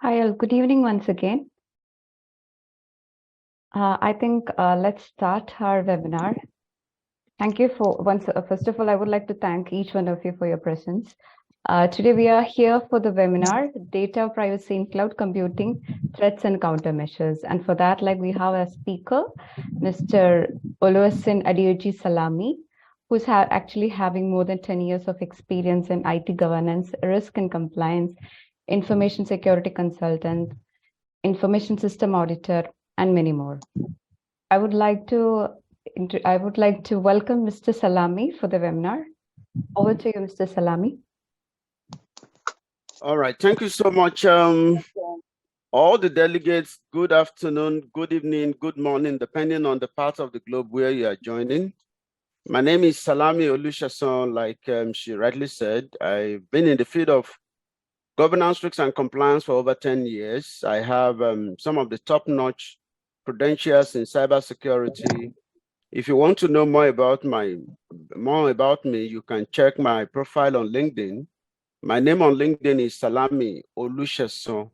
Hi, all. Good evening once again. I think let's start our webinar. Thank you first of all, I would like to thank each one of you for your presence. Today we are here for the webinar, Data Privacy in Cloud Computing, Threats and Countermeasures. And for that, we have a speaker, Mr. Olusesan Adejoye Salami, who's actually having more than 10 years of experience in IT governance, risk and compliance, information security consultant, information system auditor, and many more. I would like to welcome Mr. Salami for the webinar. Over to you, Mr. Salami. All right, thank you so much. All the delegates, good afternoon, good evening, good morning, depending on the part of the globe where you are joining. My name is Salami Olusesan, like she rightly said. I've been in the field of governance, risks, and compliance for over 10 years. I have some of the top-notch credentials in cybersecurity. If you want to know more about me, you can check my profile on LinkedIn. My name on LinkedIn is Salami Olusesan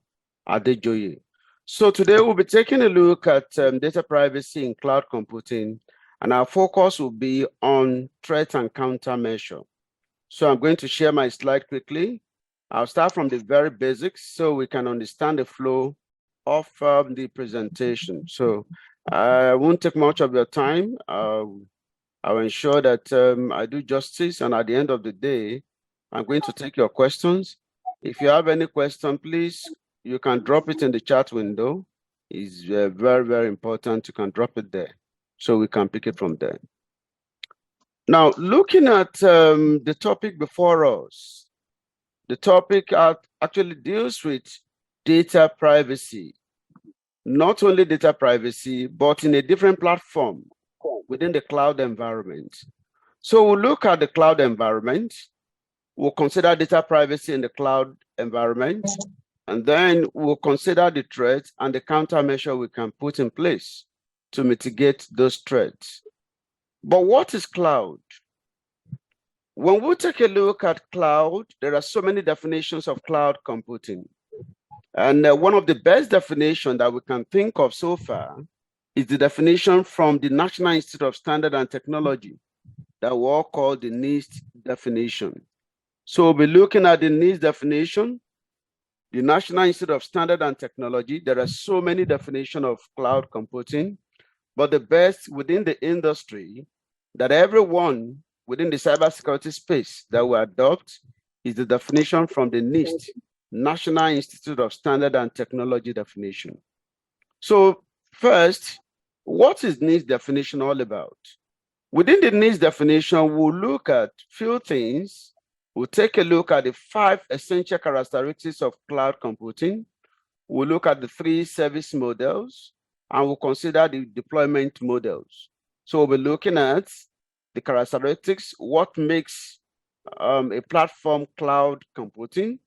Adejoye. So today we'll be taking a look at data privacy in cloud computing, and our focus will be on threat and countermeasure. So I'm going to share my slide quickly. I'll start from the very basics so we can understand the flow of the presentation. So I won't take much of your time. I'll ensure that I do justice, and at the end of the day, I'm going to take your questions. If you have any question, please, you can drop it in the chat window. It's very, very important. You can drop it there so we can pick it from there. Now, looking at the topic before us, the topic actually deals with data privacy. Not only data privacy, but in a different platform within the cloud environment. So we'll look at the cloud environment. We'll consider data privacy in the cloud environment, and then we'll consider the threats and the countermeasure we can put in place to mitigate those threats. But what is cloud? When we take a look at cloud, there are so many definitions of cloud computing. And one of the best definitions that we can think of so far is the definition from the National Institute of Standard and Technology that we all call the NIST definition. So we'll be looking at the NIST definition, the National Institute of Standard and Technology. There are so many definitions of cloud computing, but the best within the industry that everyone within the cybersecurity space that we adopt is the definition from the NIST, National Institute of Standard and Technology definition. So first, what is NIST definition all about? Within the NIST definition, we'll look at few things. We'll take a look at the 5 essential characteristics of cloud computing. We'll look at the 3 service models, and we'll consider the deployment models. So we'll be looking at the characteristics, what makes a platform cloud computing.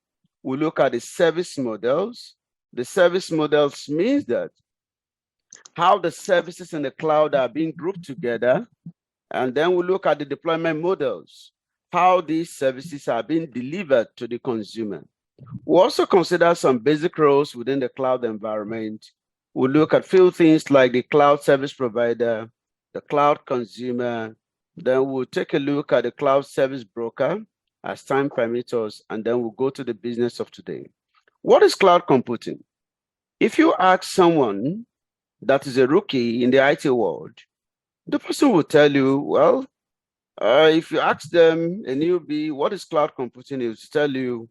We'll look at the service models. The service models means that how the services in the cloud are being grouped together. And then we'll look at the deployment models, how these services are being delivered to the consumer. We'll also consider some basic roles within the cloud environment. We'll look at few things like the cloud service provider, the cloud consumer. Then we'll take a look at the cloud service broker as time permits us, and then we'll go to the business of today. What is cloud computing? If you ask someone that is a rookie in the IT world, the person will tell you, well, if you ask them, a newbie, what is cloud computing? He will tell you,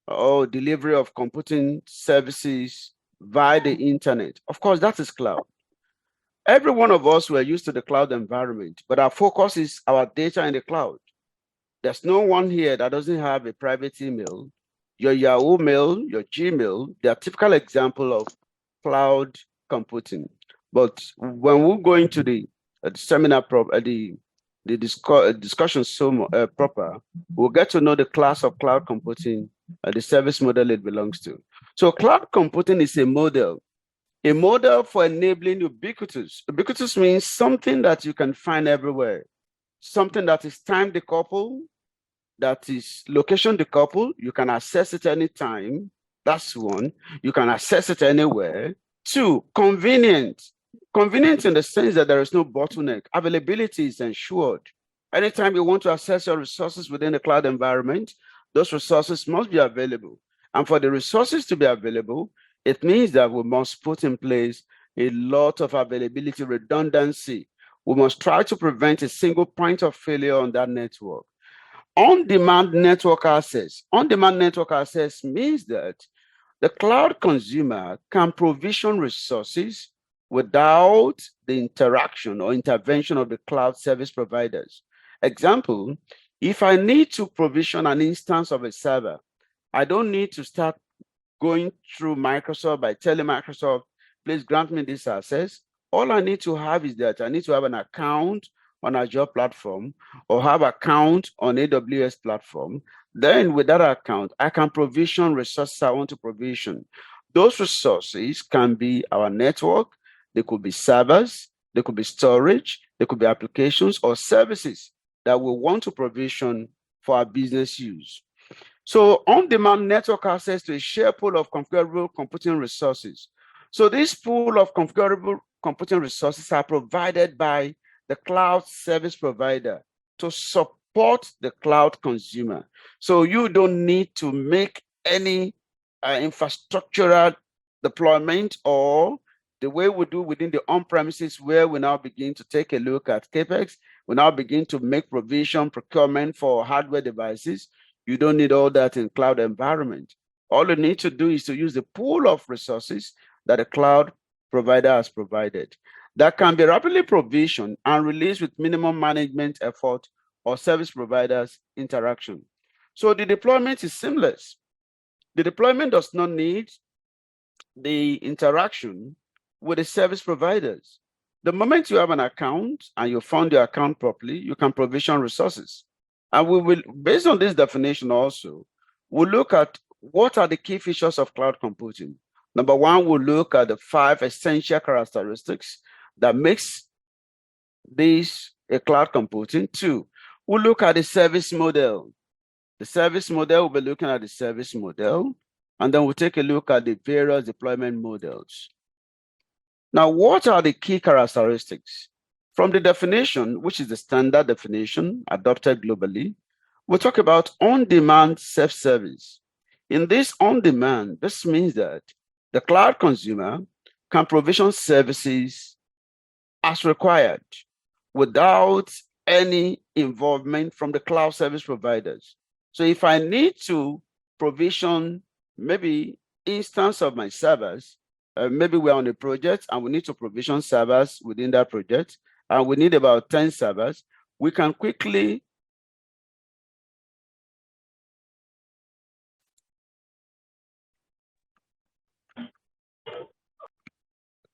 oh, delivery of computing services via the internet. Of course, that is cloud. Every one of us were used to the cloud environment, but our focus is our data in the cloud. There's no one here that doesn't have a private email. Your Yahoo Mail, your Gmail, they are typical example of cloud computing. But when we go into the seminar, the discussion proper, we'll get to know the class of cloud computing, the service model it belongs to. So cloud computing is a model for enabling ubiquitous. Ubiquitous means something that you can find everywhere, something that is time decoupled, that is location decoupled. You can access it anytime, That's one. You can access it anywhere. Two, convenient. Convenient in the sense that there is no bottleneck. Availability is ensured. Anytime you want to access your resources within the cloud environment, those resources must be available. And for the resources to be available, it means that we must put in place a lot of availability redundancy. We must try to prevent a single point of failure on that network. On-demand network access. On-demand network access means that the cloud consumer can provision resources without the interaction or intervention of the cloud service providers. Example, if I need to provision an instance of a server, I don't need to start going through Microsoft by telling Microsoft, please grant me this access. All I need to have is that I need to have an account on Azure platform or have account on AWS platform. Then with that account, I can provision resources I want to provision. Those resources can be our network, they could be servers, they could be storage, they could be applications or services that we want to provision for our business use. So on-demand network access to a shared pool of configurable computing resources. So this pool of configurable computing resources are provided by the cloud service provider to support the cloud consumer. So you don't need to make any infrastructural deployment, or the way we do within the on-premises, where we now begin to take a look at CapEx, we now begin to make provision procurement for hardware devices. You don't need all that in cloud environment. All you need to do is to use the pool of resources that a cloud provider has provided that can be rapidly provisioned and released with minimum management effort or service providers interaction. So the deployment is seamless. The deployment does not need the interaction with the service providers. The moment you have an account and you fund your account properly, you can provision resources. And we will, based on this definition also, we'll look at what are the key features of cloud computing. Number one, we'll look at the 5 essential characteristics that makes this a cloud computing. 2, we'll look at the service model. The service model, we'll be looking at the service model, and then we'll take a look at the various deployment models. Now, what are the key characteristics? From the definition, which is the standard definition adopted globally, we'll talk about on-demand self-service. In this on-demand, this means that the cloud consumer can provision services as required without any involvement from the cloud service providers. So if I need to provision maybe instance of my servers, maybe we're on a project and we need to provision servers within that project, and we need about 10 servers, we can quickly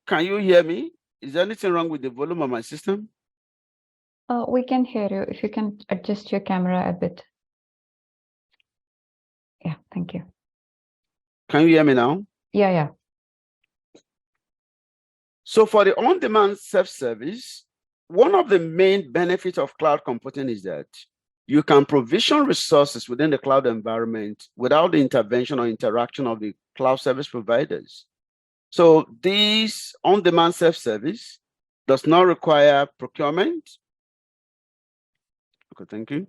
Can you hear me? Is there anything wrong with the volume of my system? We can hear you. If you can adjust your camera a bit. Yeah, thank you. Can you hear me now? Yeah. So for the on-demand self-service, one of the main benefits of cloud computing is that you can provision resources within the cloud environment without the intervention or interaction of the cloud service providers. So this on-demand self-service does not require procurement. Okay, thank you.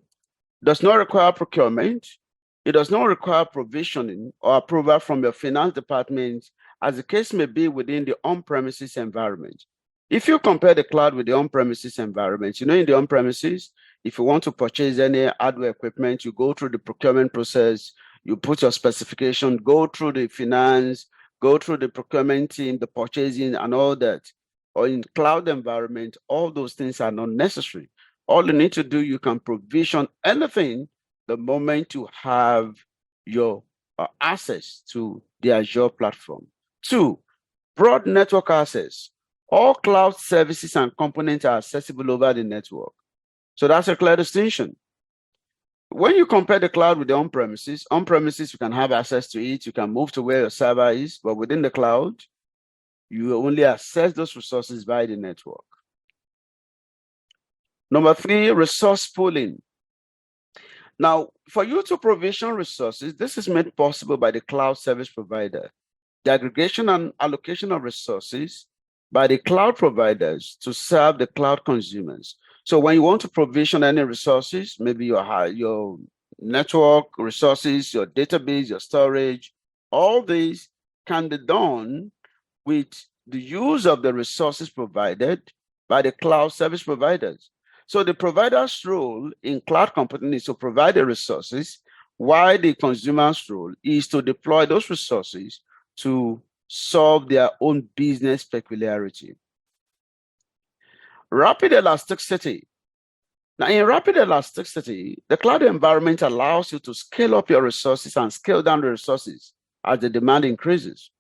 Does not require procurement. It does not require provisioning or approval from your finance department, as the case may be within the on-premises environment. If you compare the cloud with the on-premises environment, in the on-premises, if you want to purchase any hardware equipment, you go through the procurement process, you put your specification, go through the finance, go through the procurement team, the purchasing and all that. Or in cloud environment, all those things are not necessary. All you need to do, you can provision anything the moment you have your access to the Azure platform. 2, broad network access. All cloud services and components are accessible over the network. So that's a clear distinction. When you compare the cloud with the on-premises, you can have access to it, you can move to where your server is, but within the cloud, you only access those resources via the network. Number 3, resource pooling. Now, for you to provision resources, this is made possible by the cloud service provider. The aggregation and allocation of resources by the cloud providers to serve the cloud consumers. So when you want to provision any resources, maybe your network resources, your database, your storage, all these can be done with the use of the resources provided by the cloud service providers. So the provider's role in cloud computing is to provide the resources, while the consumer's role is to deploy those resources to solve their own business peculiarity. Rapid elasticity. Now, in rapid elasticity, the cloud environment allows you to scale up your resources and scale down the resources as the demand increases.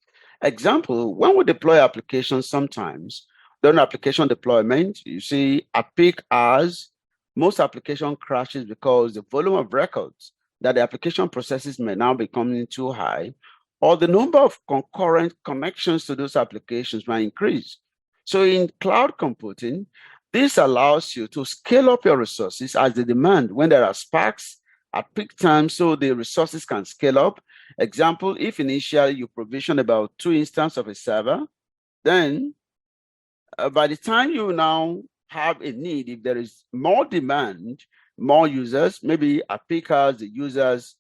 Example, when we deploy applications sometimes, during application deployment, you see at peak hours, most application crashes because the volume of records that the application processes may now be coming too high, or the number of concurrent connections to those applications might increase. So in cloud computing, this allows you to scale up your resources as the demand when there are spikes at peak time, so the resources can scale up. Example, if initially you provision about 2 instances of a server, then by the time you now have a need, if there is more demand, more users, maybe at peak hours, the users,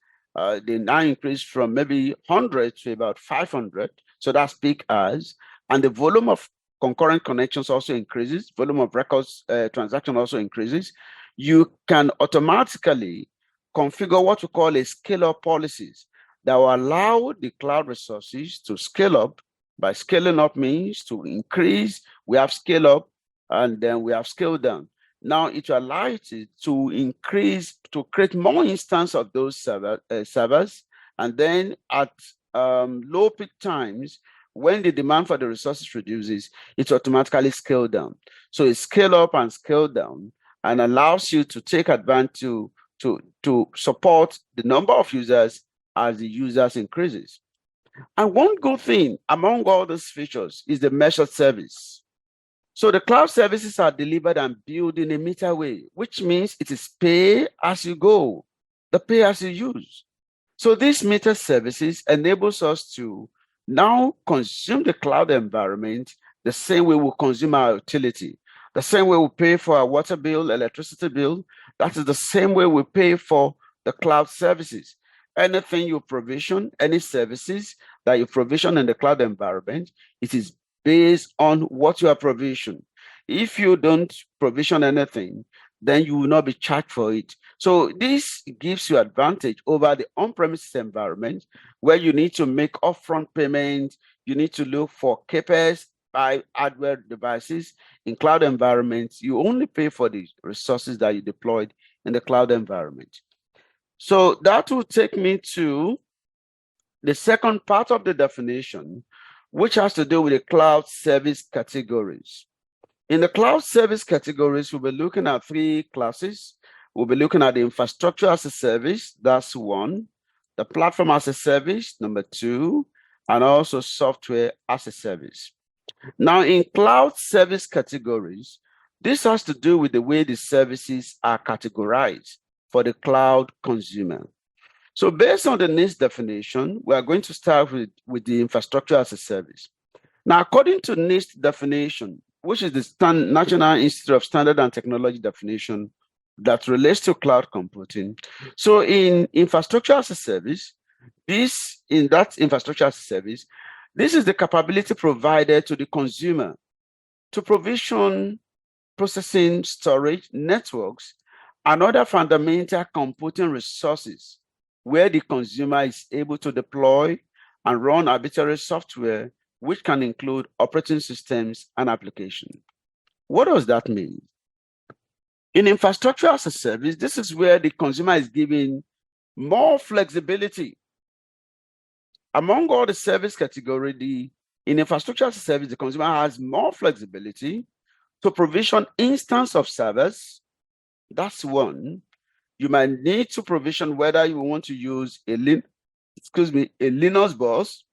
they now increase from maybe 100 to about 500. So that's peak hours. And the volume of concurrent connections also increases, volume of records transaction also increases. You can automatically configure what we call a scale-up policies that will allow the cloud resources to scale up. By scaling up means to increase, we have scale up, and then we have scale down. Now it will allow it to increase, to create more instances of those servers, and then at low peak times, when the demand for the resources reduces, it automatically scale down. So it scale up and scale down and allows you to take advantage to support the number of users as the users increases. And one good thing among all these features is the measured service. So the cloud services are delivered and built in a meter way, which means it is pay as you go, the pay as you use. So these meter services enables us to now consume the cloud environment the same way we consume our utility, the same way we pay for our water bill, electricity bill. That is the same way we pay for the cloud services. Anything you provision, any services that you provision in the cloud environment, it is based on what you are provision. If you don't provision anything, then you will not be charged for it. So this gives you advantage over the on-premises environment where you need to make upfront payment, you need to look for CapEx, buy hardware devices. In cloud environments, you only pay for the resources that you deployed in the cloud environment. So that will take me to the second part of the definition, which has to do with the cloud service categories. In the cloud service categories, we'll be looking at 3 classes. We'll be looking at the infrastructure as a service, that's 1, the platform as a service, number 2, and also software as a service. Now, in cloud service categories, this has to do with the way the services are categorized for the cloud consumer. So based on the NIST definition, we are going to start with the infrastructure as a service. Now, according to NIST definition, which is the National Institute of Standard and Technology definition that relates to cloud computing. So in infrastructure as a service, this is the capability provided to the consumer to provision processing, storage, networks, and other fundamental computing resources where the consumer is able to deploy and run arbitrary software, which can include operating systems and applications. What does that mean? In infrastructure as a service, this is where the consumer is given more flexibility. Among all the service category, in infrastructure as a service, the consumer has more flexibility to provision instance of servers. That's 1. You might need to provision whether you want to use a Linux bus,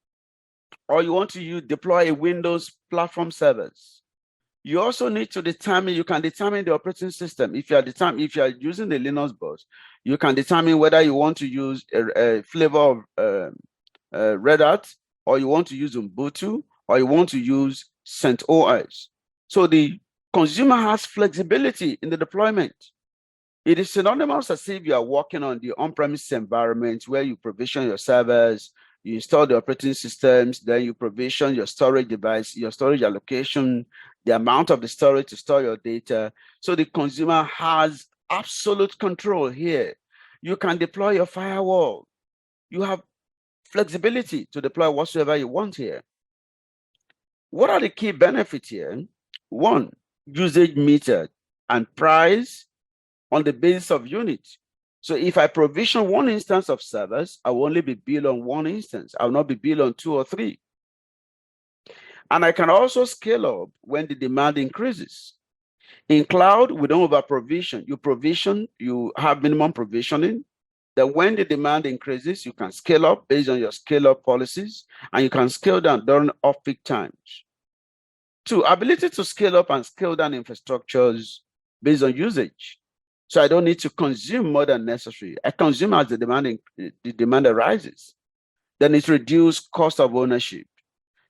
or you want to deploy a Windows platform servers. You also need to determine, you can determine the operating system. If you are using the Linux bus, you can determine whether you want to use a flavor of Red Hat, or you want to use Ubuntu, or you want to use CentOS. So the consumer has flexibility in the deployment. It is synonymous as if you are working on the on-premise environment where you provision your servers, you install the operating systems, then you provision your storage device, your storage allocation, the amount of the storage to store your data. So the consumer has absolute control here. You can deploy your firewall. You have flexibility to deploy whatsoever you want here. What are the key benefits here? One, usage metered and price on the basis of units. So if I provision one instance of servers, I will only be billed on one instance. I will not be billed on 2 or 3. And I can also scale up when the demand increases. In cloud, we don't over provision. You have minimum provisioning. Then when the demand increases, you can scale up based on your scale up policies, and you can scale down during off-peak times. 2, ability to scale up and scale down infrastructures based on usage. So I don't need to consume more than necessary. I consume as the demand arises. Then it reduces cost of ownership.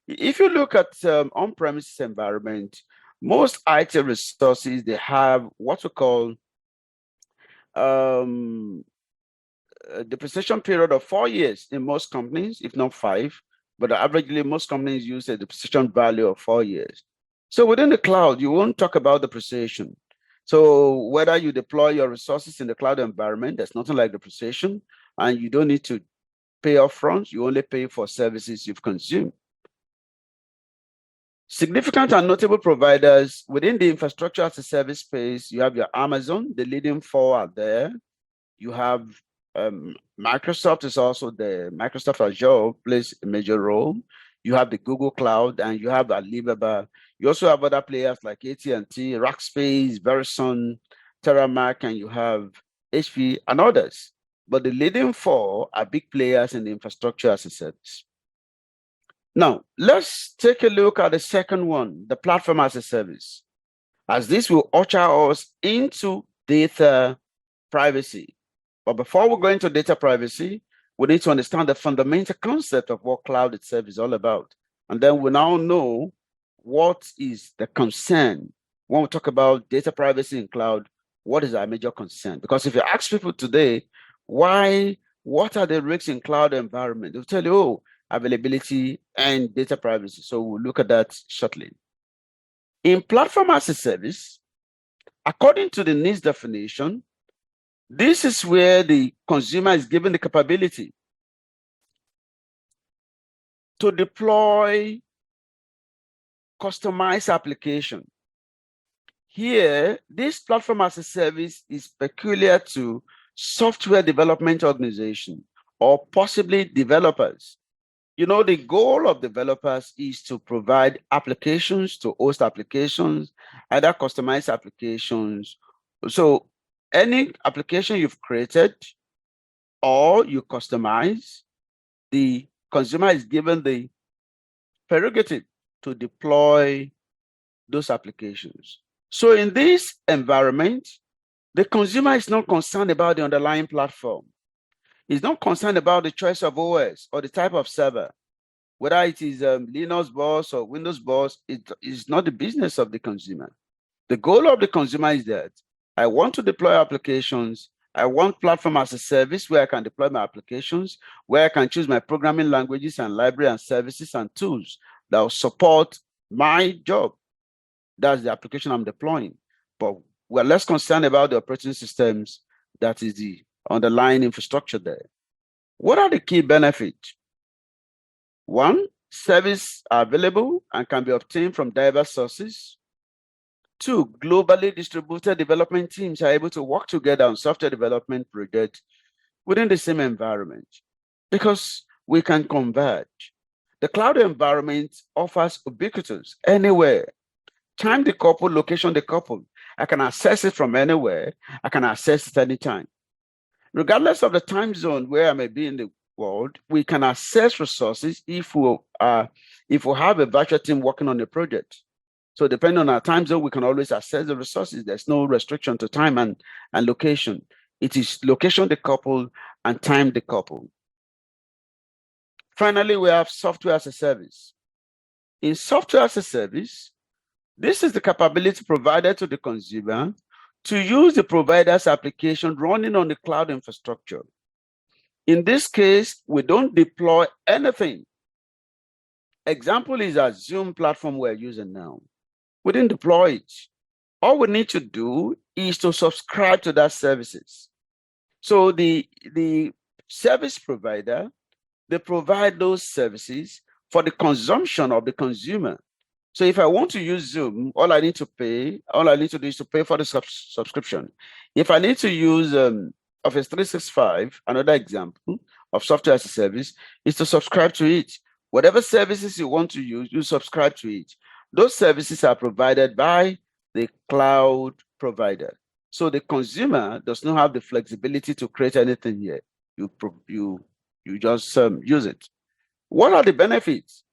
If you look at on-premises environment, most IT resources, they have what we call depreciation period of 4 years in most companies, if not 5, but averagely most companies use a depreciation value of 4 years. So within the cloud, you won't talk about depreciation. So whether you deploy your resources in the cloud environment, there's nothing like depreciation, and you don't need to pay upfront. You only pay for services you've consumed. Significant and notable providers within the infrastructure as a service space, you have your Amazon, the leading 4 are there. You have Microsoft is also there. Microsoft Azure plays a major role. You have the Google Cloud, and you have Alibaba. You also have other players like AT&T, Rackspace, Verizon, TerraMark, and you have HP and others. But the leading 4 are big players in the infrastructure as a service. Now, let's take a look at the second one, the platform as a service, as this will usher us into data privacy. But before we go into data privacy, we need to understand the fundamental concept of what cloud itself is all about. And then we now know what is the concern. When we talk about data privacy in cloud, what is our major concern? Because if you ask people today, what are the risks in cloud environment? They'll tell you, oh, availability and data privacy. So we'll look at that shortly. In platform as a service, according to the NIST definition, this is where the consumer is given the capability to deploy customized application. Here, this platform as a service is peculiar to software development organization or possibly developers. You know, the goal of developers is to provide applications, to host applications, either customized applications. So any application you've created or you customize, the consumer is given the prerogative to deploy those applications. So in this environment, the consumer is not concerned about the underlying platform. He's not concerned about the choice of OS or the type of server. Whether it is Linux BOS or Windows BOS, it is not the business of the consumer. The goal of the consumer is that I want to deploy applications. I want platform as a service where I can deploy my applications, where I can choose my programming languages and library and services and tools that will support my job. That's the application I'm deploying. But we're less concerned about the operating systems. That is the underlying infrastructure there. What are the key benefits? 1, services are available and can be obtained from diverse sources. 2, globally distributed development teams are able to work together on software development projects within the same environment because we can converge. The cloud environment offers ubiquitous, anywhere, time decoupled, location decoupled. I can access it from anywhere. I can access it anytime. Regardless of the time zone where I may be in the world, we can access resources if we have a virtual team working on a project. So depending on our time zone, we can always access the resources. There's no restriction to time and location. It is location decoupled and time decoupled. Finally, we have software as a service. In software as a service, this is the capability provided to the consumer to use the provider's application running on the cloud infrastructure. In this case, we don't deploy anything. Example is a Zoom platform we're using now. We didn't deploy it. All we need to do is to subscribe to that services. So the service provider, they provide those services for the consumption of the consumer. So if I want to use Zoom, all I need to do is to pay for the subscription. If I need to use Office 365, another example of software as a service, is to subscribe to it. Whatever services you want to use, you subscribe to it. Those services are provided by the cloud provider. So the consumer does not have the flexibility to create anything here. You just use it. What are the benefits?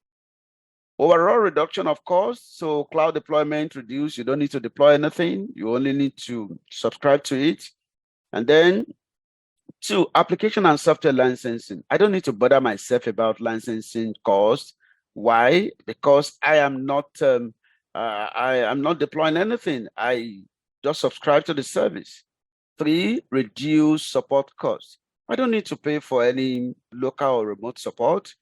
Overall reduction of costs. So cloud deployment reduced. You don't need to deploy anything. You only need to subscribe to it. And then 2, application and software licensing. I don't need to bother myself about licensing costs. Why? Because I am not deploying anything. I just subscribe to the service. 3, reduce support costs. I don't need to pay for any local or remote support.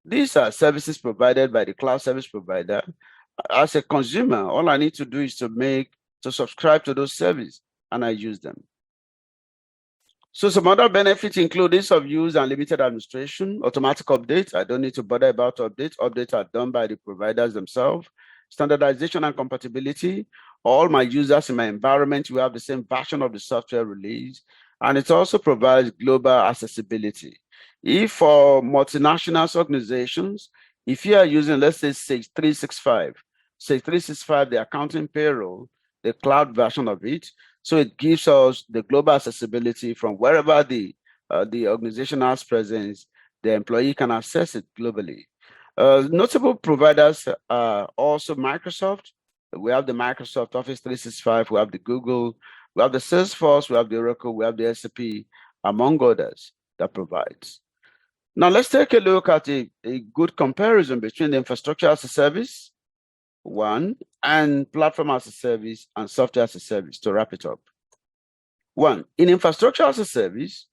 These are services provided by the cloud service provider. As a consumer, all I need to do is to subscribe to those services, and I use them. So some other benefits include ease of use and limited administration, automatic updates. I don't need to bother about updates. Updates are done by the providers themselves. Standardization and compatibility. All my users in my environment will have the same version of the software release. And it also provides global accessibility. If for multinational organizations, if you are using, let's say, Sage 365, the accounting payroll, the cloud version of it, so it gives us the global accessibility from wherever the organization has presence, the employee can access it globally. Notable providers are also Microsoft. We have the Microsoft Office 365, we have the Google, we have the Salesforce, we have the Oracle, we have the SAP, among others that provides. Now let's take a look at a good comparison between the infrastructure as a service, one, and platform as a service and software as a service to wrap it up. 1, in infrastructure as a service,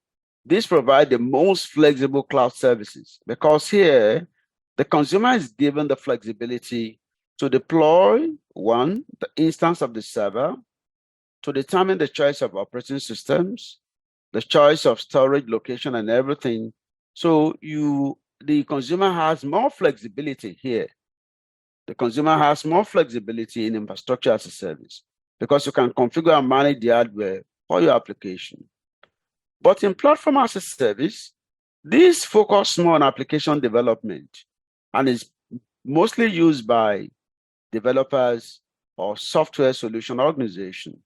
these provide the most flexible cloud services because here the consumer is given the flexibility to deploy, 1, the instance of the server, to determine the choice of operating systems, the choice of storage location and everything. So the consumer has more flexibility here. The consumer has more flexibility in infrastructure as a service because you can configure and manage the hardware for your application. But in platform as a service, this focus more on application development and is mostly used by developers or software solution organization.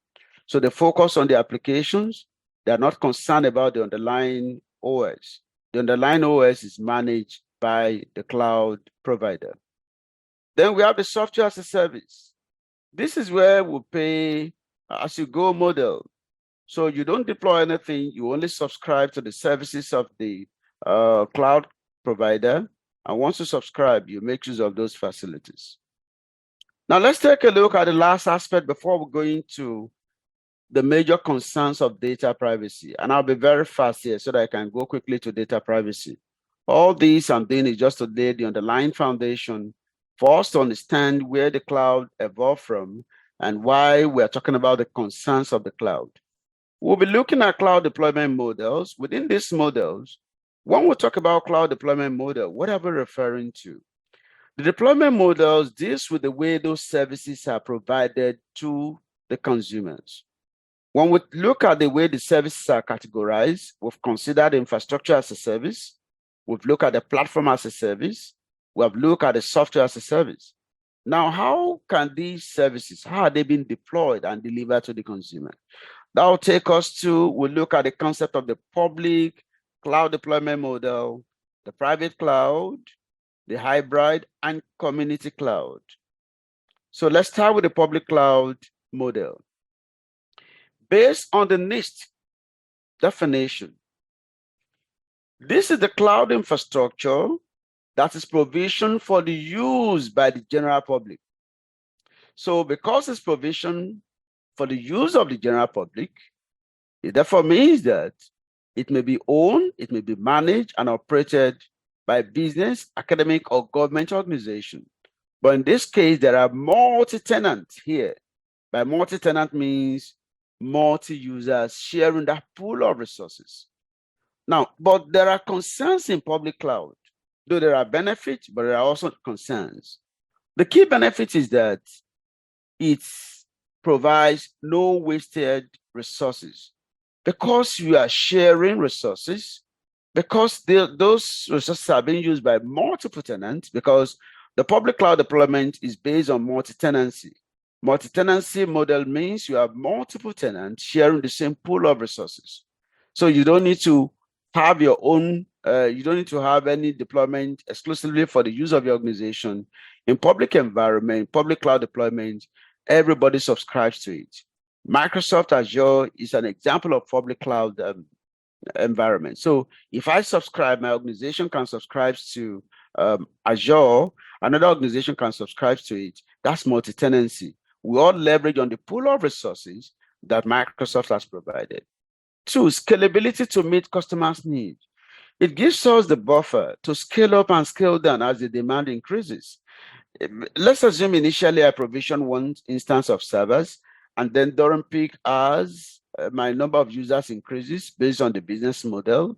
So they focus on the applications. They're not concerned about the underlying OS. The underlying OS is managed by the cloud provider. Then we have the software as a service. This is where we pay as you go model. So you don't deploy anything, you only subscribe to the services of the cloud provider. And once you subscribe, you make use of those facilities. Now let's take a look at the last aspect before we go into the major concerns of data privacy. And I'll be very fast here so that I can go quickly to data privacy. All these I'm doing is just to lay the underlying foundation for us to understand where the cloud evolved from and why we're talking about the concerns of the cloud. We'll be looking at cloud deployment models. Within these models, when we talk about cloud deployment model, what are we referring to? The deployment models deals with the way those services are provided to the consumers. When we look at the way the services are categorized, we've considered infrastructure as a service, we've looked at the platform as a service, we've looked at the software as a service. Now, how can these services, how are they being deployed and delivered to the consumer? That will take us to, we'll look at the concept of the public cloud deployment model, the private cloud, the hybrid, and community cloud. So let's start with the public cloud model. Based on the NIST definition, this is the cloud infrastructure that is provisioned for the use by the general public. So because it's provision for the use of the general public, it therefore means that it may be owned, it may be managed and operated by business, academic, or government organization. But in this case, there are multi-tenants here. By multi-tenant means multi-users sharing that pool of resources. Now, but there are concerns in public cloud. Though there are benefits, but there are also concerns. The key benefit is that it provides no wasted resources. Because you are sharing resources, because those resources are being used by multiple tenants, because the public cloud deployment is based on multi-tenancy. Multi-tenancy model means you have multiple tenants sharing the same pool of resources. So you don't need to have your own, you don't need to have any deployment exclusively for the use of your organization. In public environment, public cloud deployment, everybody subscribes to it. Microsoft Azure is an example of public cloud environment. So if I subscribe, my organization can subscribe to Azure, another organization can subscribe to it. That's multi-tenancy. We all leverage on the pool of resources that Microsoft has provided. 2, scalability to meet customers' needs. It gives us the buffer to scale up and scale down as the demand increases. Let's assume initially I provision one instance of servers, and then during peak hours, my number of users increases based on the business model.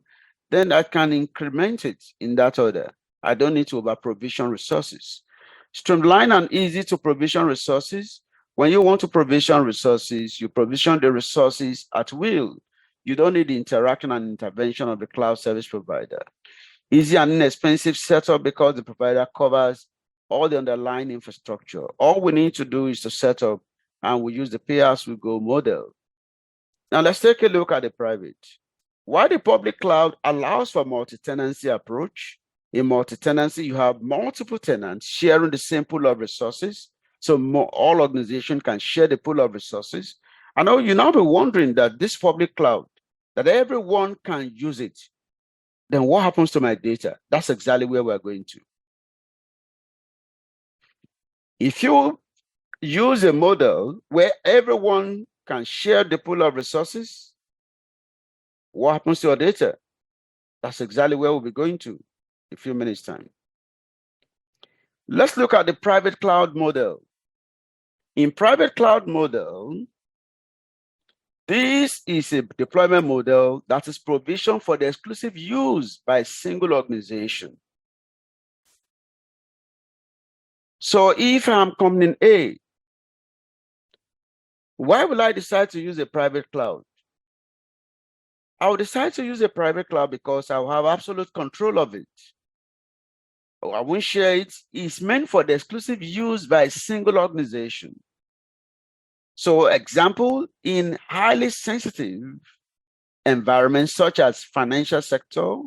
Then I can increment it in that order. I don't need to over-provision resources. Streamline and easy to provision resources. When you want to provision resources, you provision the resources at will. You don't need the interaction and intervention of the cloud service provider. Easy and inexpensive setup because the provider covers all the underlying infrastructure. All we need to do is to set up, and we use the pay-as-we-go model. Now let's take a look at the private. While the public cloud allows for multi-tenancy approach, in multi-tenancy, you have multiple tenants sharing the same pool of resources. So all organizations can share the pool of resources. I know you now be wondering that this public cloud, that everyone can use it. Then what happens to my data? That's exactly where we're going to. If you use a model where everyone can share the pool of resources, what happens to your data? That's exactly where we'll be going to in a few minutes' time. Let's look at the private cloud model. In private cloud model, this is a deployment model that is provisioned for the exclusive use by a single organization. So if I'm company A, why will I decide to use a private cloud? I will decide to use a private cloud because I will have absolute control of it. I won't share it. It's meant for the exclusive use by a single organization. So example, in highly sensitive environments such as financial sector,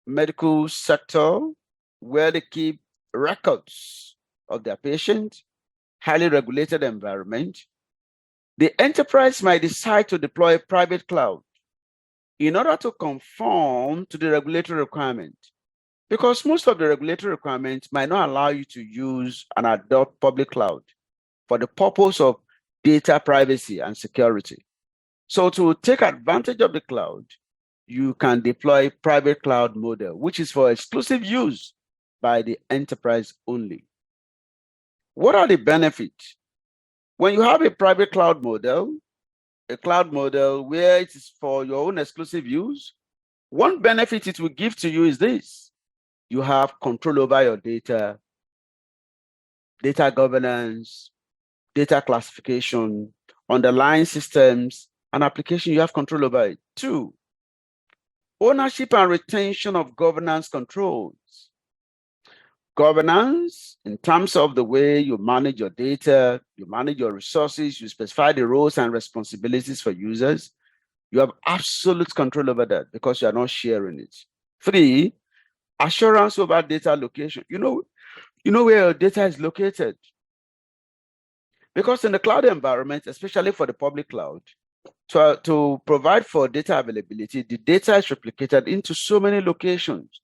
medical sector, where they keep records of their patients, highly regulated environment, the enterprise might decide to deploy a private cloud in order to conform to the regulatory requirement. Because most of the regulatory requirements might not allow you to use and adopt public cloud for the purpose of data privacy and security. So to take advantage of the cloud, you can deploy private cloud model, which is for exclusive use by the enterprise only. What are the benefits? When you have a private cloud model, a cloud model where it is for your own exclusive use, one benefit it will give to you is this. You have control over your data, data governance, data classification, underlying systems, and application, you have control over it. 2, ownership and retention of governance controls. Governance, in terms of the way you manage your data, you manage your resources, you specify the roles and responsibilities for users. You have absolute control over that because you are not sharing it. 3, Assurance over data location. You know where your data is located. Because in the cloud environment, especially for the public cloud, to provide for data availability, the data is replicated into so many locations.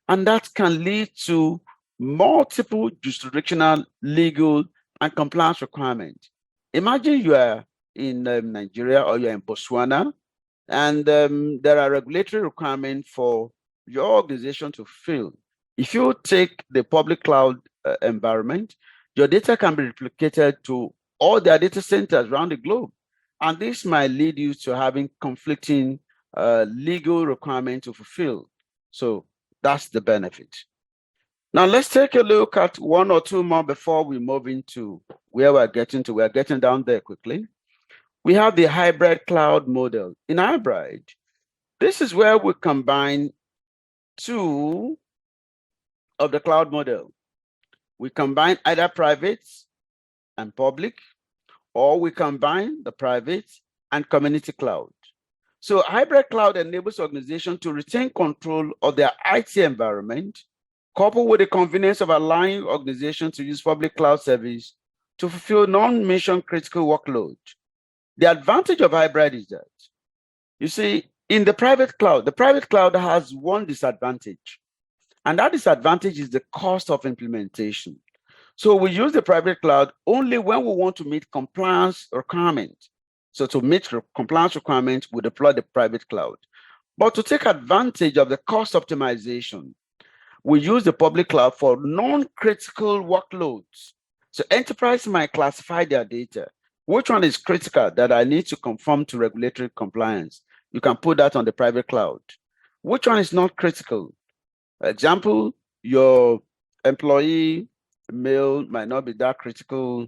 And that can lead to multiple jurisdictional, legal, and compliance requirements. Imagine you are in Nigeria or you're in Botswana, and there are regulatory requirements for your organization to fill. If you take the public cloud environment, your data can be replicated to all their data centers around the globe. And this might lead you to having conflicting legal requirements to fulfill. So that's the benefit. Now let's take a look at one or two more before we move into where we're getting to. We're getting down there quickly. We have the hybrid cloud model. In hybrid, this is where we combine two of the cloud model. We combine either private and public, or we combine the private and community cloud. So hybrid cloud enables organizations to retain control of their IT environment, coupled with the convenience of allowing organizations to use public cloud service to fulfill non-mission critical workload. The advantage of hybrid is that, you see, in the private cloud has one disadvantage, and that disadvantage is the cost of implementation. So we use the private cloud only when we want to meet compliance requirements. So to meet compliance requirements, we deploy the private cloud. But to take advantage of the cost optimization, we use the public cloud for non-critical workloads. So enterprise might classify their data. Which one is critical that I need to conform to regulatory compliance? You can put that on the private cloud. Which one is not critical? Example, your employee mail might not be that critical.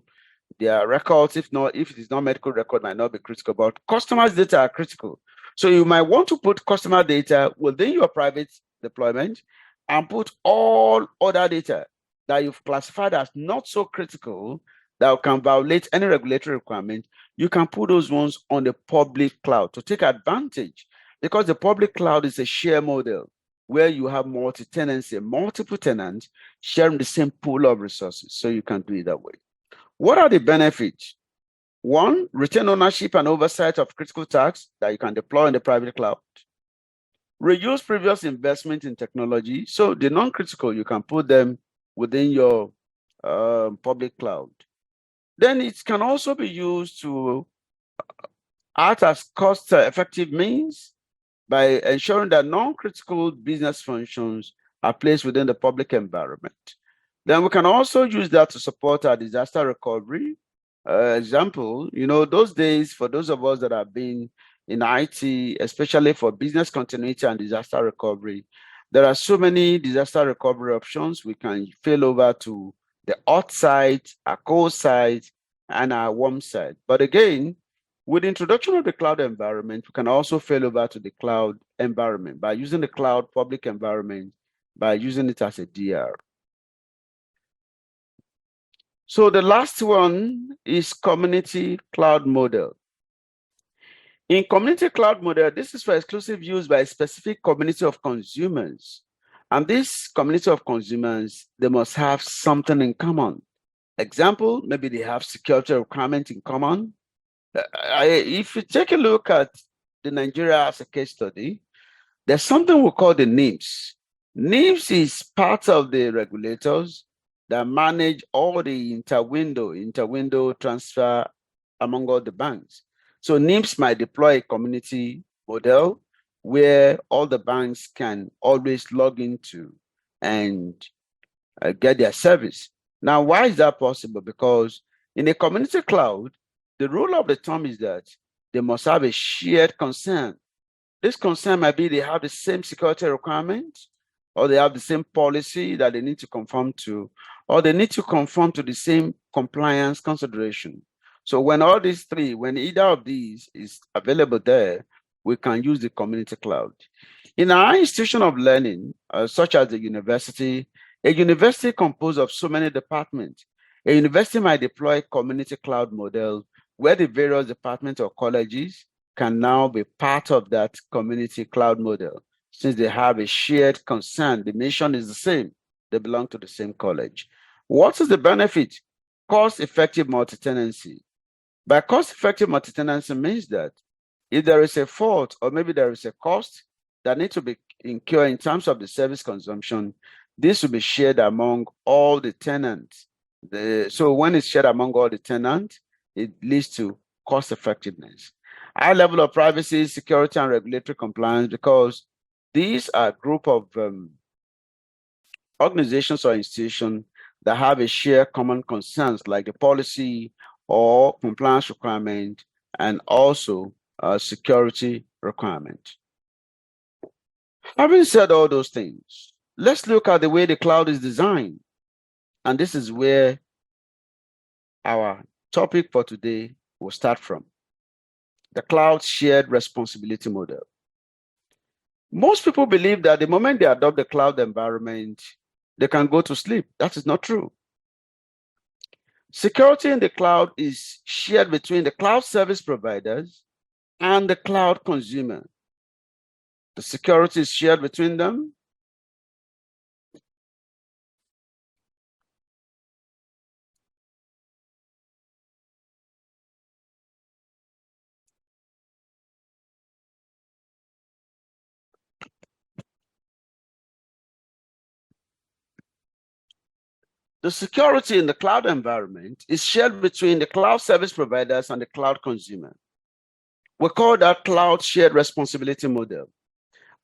Their records, if it is not medical record, might not be critical, but customers' data are critical. So you might want to put customer data within your private deployment and put all other data that you've classified as not so critical that can violate any regulatory requirement. You can put those ones on the public cloud to take advantage, because the public cloud is a share model where you have multi-tenancy, multiple tenants sharing the same pool of resources. So you can do it that way. What are the benefits? One, retain ownership and oversight of critical tasks that you can deploy in the private cloud. Reduce previous investment in technology. So the non-critical, you can put them within your public cloud. Then it can also be used to act as cost-effective means by ensuring that non-critical business functions are placed within the public environment. Then we can also use that to support our disaster recovery. Example, those days, for those of us that have been in IT, especially for business continuity and disaster recovery, there are so many disaster recovery options. We can fail over to the hot site, our cold site, and our warm site. But again, with the introduction of the cloud environment, we can also fail over to the cloud environment by using the cloud public environment, by using it as a DR. So the last one is community cloud model. In community cloud model, this is for exclusive use by a specific community of consumers. And this community of consumers, they must have something in common. Example, maybe they have security requirements in common. If you take a look at the Nigeria as a case study, there's something we call the NIMS. NIMS is part of the regulators that manage all the inter-window transfer among all the banks. So NIMS might deploy a community model where all the banks can always log into and get their service. Now, why is that possible? Because in a community cloud, the rule of the thumb is that they must have a shared concern. This concern might be they have the same security requirements, or they have the same policy that they need to conform to, or they need to conform to the same compliance consideration. So when all these three, when either of these is available there, we can use the community cloud. In our institution of learning, such as the university, a university composed of so many departments. A university might deploy a community cloud model where the various departments or colleges can now be part of that community cloud model. since they have a shared concern. The mission is the same. They belong to the same college. What is the benefit? Cost-effective multi-tenancy. By cost-effective multi-tenancy means that if there is a fault or maybe there is a cost that needs to be incurred in terms of the service consumption, this will be shared among all the tenants. So when it's shared among all the tenants, it leads to cost effectiveness. High level of privacy, security, and regulatory compliance, because these are a group of organizations or institutions that have a shared common concerns like the policy or compliance requirement and also security requirement. Having said all those things, let's look at the way the cloud is designed. And this is where our topic for today will start from. The cloud shared responsibility model. Most people believe that the moment they adopt the cloud environment, they can go to sleep. That is not true. Security in the cloud is shared between the cloud service providers and the cloud consumer. The security is shared between them. The security in the cloud environment is shared between the cloud service providers and the cloud consumer. We call that cloud shared responsibility model.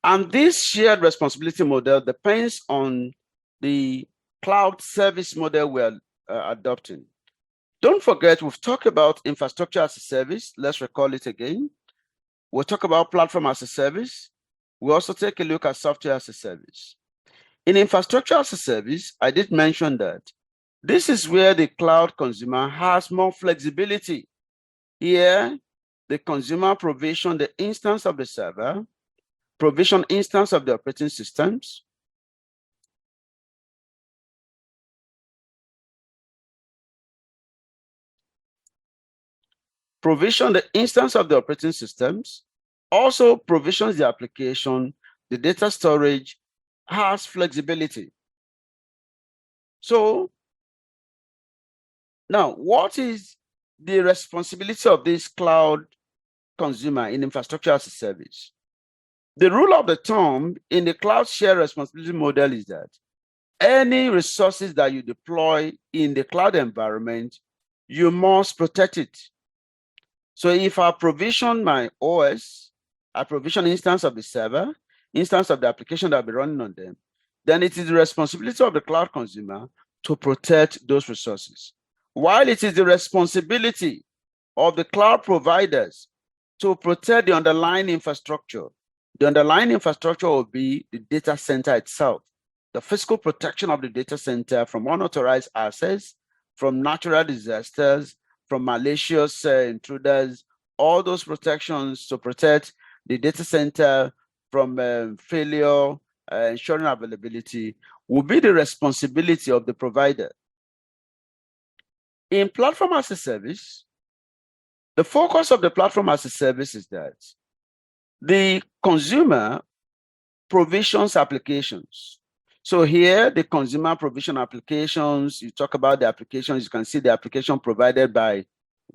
And this shared responsibility model depends on the cloud service model we're adopting. Don't forget, we've talked about infrastructure as a service. Let's recall it again. We'll talk about platform as a service. We'll also take a look at software as a service. In infrastructure as a service, I did mention that this is where the cloud consumer has more flexibility. Here, the consumer provision the instance of the server, provision instance of the operating systems, provision the instance of the operating systems, also provisions the application, the data storage, has flexibility. So now, what is the responsibility of this cloud consumer in infrastructure as a service? The rule of the thumb in the cloud share responsibility model is that any resources that you deploy in the cloud environment, you must protect it. So if I provision my OS, I provision instance of the server, instance of the application that will be running on them, then it is the responsibility of the cloud consumer to protect those resources. While it is the responsibility of the cloud providers to protect the underlying infrastructure. The underlying infrastructure will be the data center itself, the physical protection of the data center from unauthorized access, from natural disasters, from malicious intruders, all those protections to protect the data center from failure, ensuring availability, will be the responsibility of the provider. In platform as a service, the focus of the platform as a service is that the consumer provisions applications. So here, the consumer provision applications, you talk about the applications, you can see the application provided by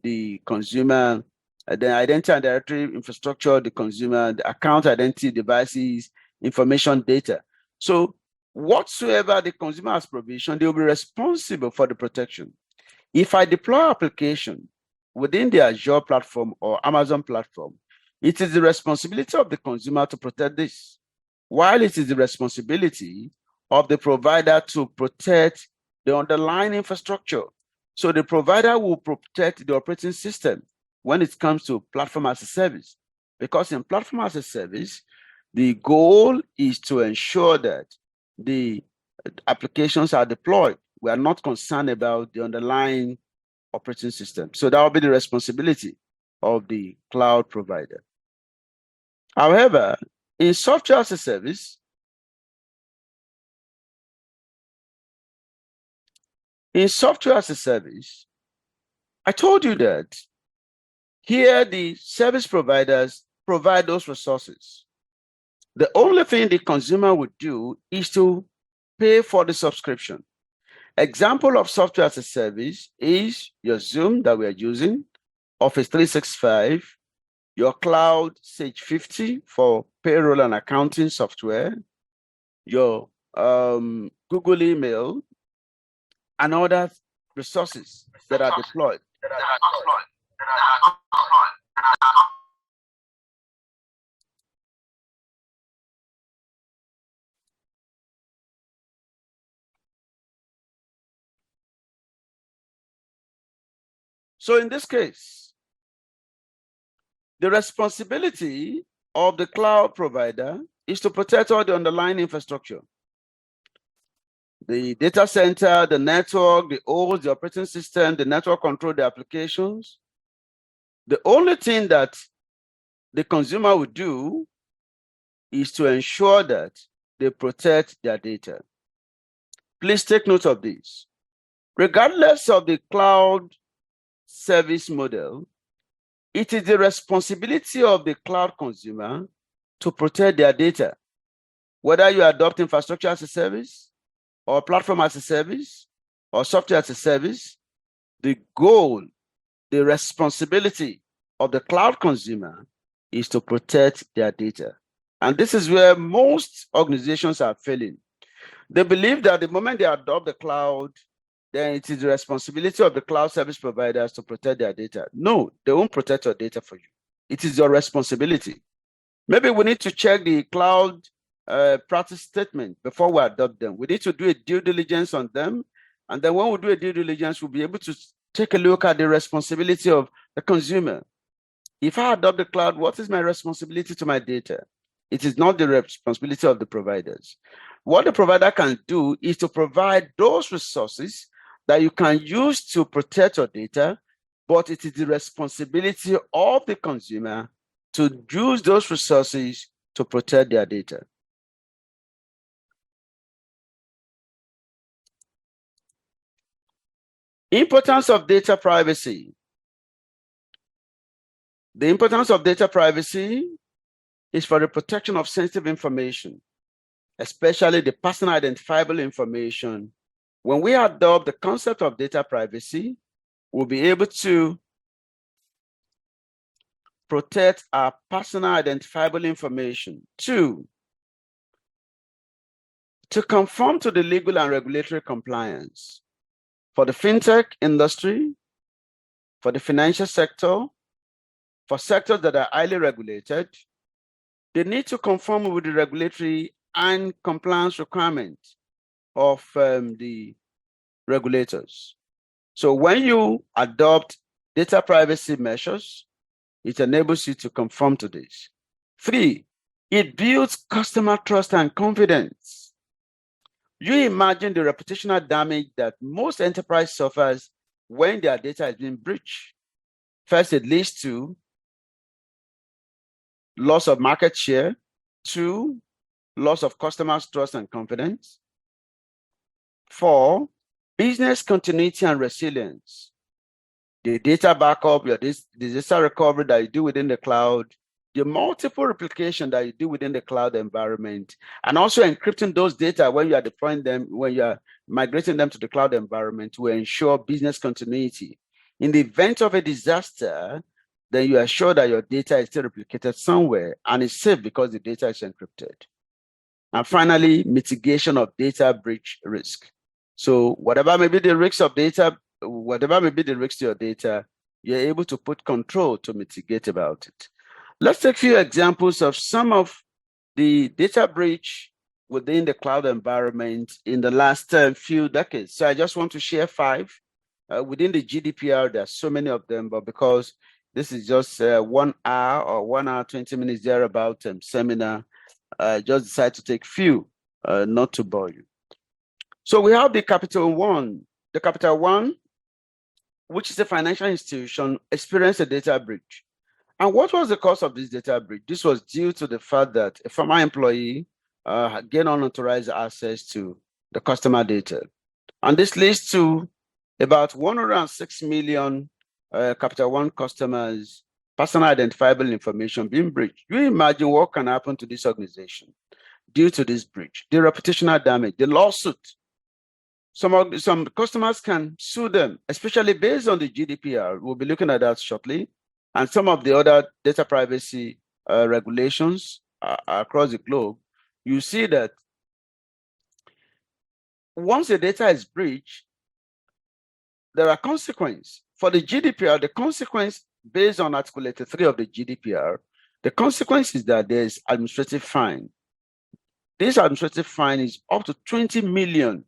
the consumer, the identity and directory infrastructure, the consumer, the account identity devices, information data. So whatsoever the consumer has provision, they will be responsible for the protection. If I deploy application within the Azure platform or Amazon platform, it is the responsibility of the consumer to protect this, while it is the responsibility of the provider to protect the underlying infrastructure. So the provider will protect the operating system when it comes to platform as a service, because in platform as a service, the goal is to ensure that the applications are deployed. We are not concerned about the underlying operating system. So that will be the responsibility of the cloud provider. However, in software as a service, I told you that here the service providers provide those resources. The only thing the consumer would do is to pay for the subscription. Example of software as a service is your Zoom that we are using, Office 365, your cloud Sage 50 for payroll and accounting software, your Google email, and other resources that are deployed. So in this case, the responsibility of the cloud provider is to protect all the underlying infrastructure. The data center, the network, the OS, the operating system, the network control, the applications. The only thing that the consumer will do is to ensure that they protect their data. Please take note of this. Regardless of the cloud service model, it is the responsibility of the cloud consumer to protect their data. Whether you adopt infrastructure as a service, or platform as a service, or software as a service, the goal, the responsibility of the cloud consumer is to protect their data. And this is where most organizations are failing. They believe that the moment they adopt the cloud, then it is the responsibility of the cloud service providers to protect their data. No, they won't protect your data for you. It is your responsibility. Maybe we need to check the cloud practice statement before we adopt them. We need to do a due diligence on them. And then when we do a due diligence, we'll be able to take a look at the responsibility of the consumer. If I adopt the cloud, what is my responsibility to my data? It is not the responsibility of the providers. What the provider can do is to provide those resources that you can use to protect your data, but it is the responsibility of the consumer to use those resources to protect their data. Importance of data privacy. The importance of data privacy is for the protection of sensitive information, especially the personal identifiable information. When we adopt the concept of data privacy, we'll be able to protect our personal identifiable information. Two, to conform to the legal and regulatory compliance. For the fintech industry, for the financial sector, for sectors that are highly regulated, they need to conform with the regulatory and compliance requirements of the regulators. So when you adopt data privacy measures, it enables you to conform to this. Three, it builds customer trust and confidence. You imagine the reputational damage that most enterprise suffers when their data is being breached. First, it leads to loss of market share. Two, loss of customers' trust and confidence. Four, business continuity and resilience. The data backup, your disaster recovery that you do within the cloud, the multiple replication that you do within the cloud environment, and also encrypting those data when you are deploying them, when you are migrating them to the cloud environment to ensure business continuity. In the event of a disaster, then you are sure that your data is still replicated somewhere and is safe because the data is encrypted. And finally, mitigation of data breach risk. So whatever may be the risks of data, whatever may be the risks to your data, you're able to put control to mitigate about it. Let's take a few examples of some of the data breach within the cloud environment in the last few decades. So I just want to share 5. Within the GDPR, there are so many of them, but because this is just 1 hour or 1 hour, 20 minutes thereabout seminar, I just decided to take few, not to bore you. So we have the Capital One. The Capital One, which is a financial institution, experienced a data breach. And what was the cause of this data breach? This was due to the fact that a former employee gained unauthorized access to the customer data. And this leads to about 106 million Capital One customers personal identifiable information being breached. You imagine what can happen to this organization due to this breach, the reputational damage, the lawsuit. Some customers can sue them, especially based on the GDPR. We'll be looking at that shortly, and some of the other data privacy regulations across the globe. You see that once the data is breached, there are consequences. For the GDPR, the consequence based on Article 83 of the GDPR, the consequence is that there is administrative fine. This administrative fine is up to 20 million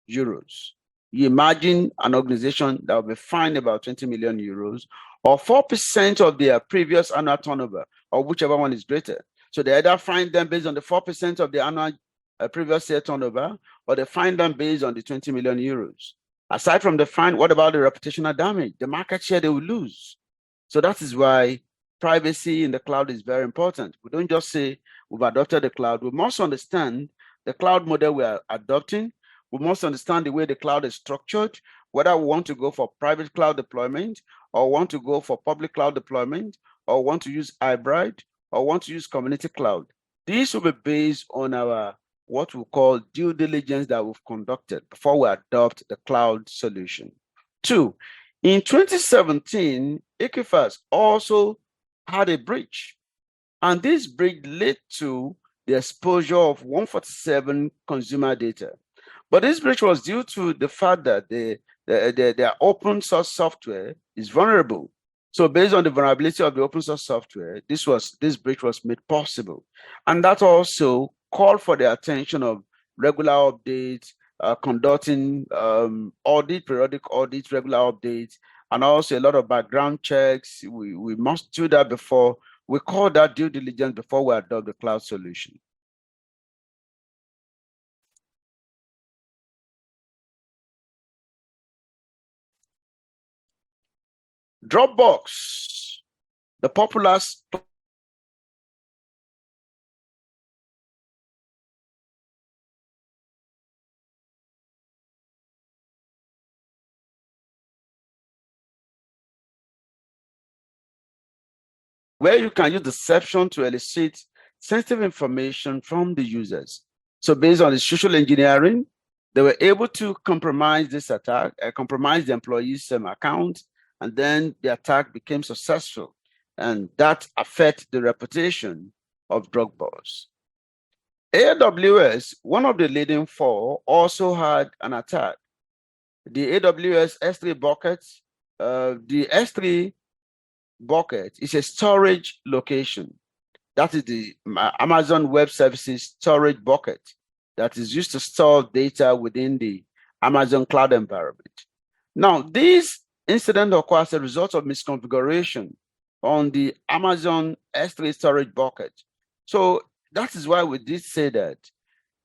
euros. You imagine an organization that will be fined about 20 million euros or 4% of their previous annual turnover, or whichever one is greater. So they either fine them based on the 4% of the annual previous year turnover, or they fine them based on the 20 million euros. Aside from the fine, what about the reputational damage? The market share they will lose. So that is why privacy in the cloud is very important. We don't just say we've adopted the cloud. We must understand the cloud model we are adopting. We must understand the way the cloud is structured, whether we want to go for private cloud deployment, or want to go for public cloud deployment, or want to use hybrid, or want to use community cloud. These will be based on our what we call due diligence that we've conducted before we adopt the cloud solution. 2, in 2017, Equifax also had a breach, and this breach led to the exposure of 147 consumer data. But this breach was due to the fact that their open source software is vulnerable. So based on the vulnerability of the open source software, this breach was made possible. And that also called for the attention of regular updates, conducting periodic audits, regular updates, and also a lot of background checks. We must do that before we call that due diligence before we adopt the cloud solution. Dropbox, the popular where you can use deception to elicit sensitive information from the users. So based on the social engineering, they were able to compromise this attack, compromise the employee's account, and then the attack became successful. And that affected the reputation of Dropbox. AWS, one of the leading four, also had an attack. The AWS S3 bucket, the S3 bucket is a storage location. That is the Amazon Web Services storage bucket that is used to store data within the Amazon cloud environment. Now, this incident occurs as a result of misconfiguration on the Amazon S3 storage bucket. So that is why we did say that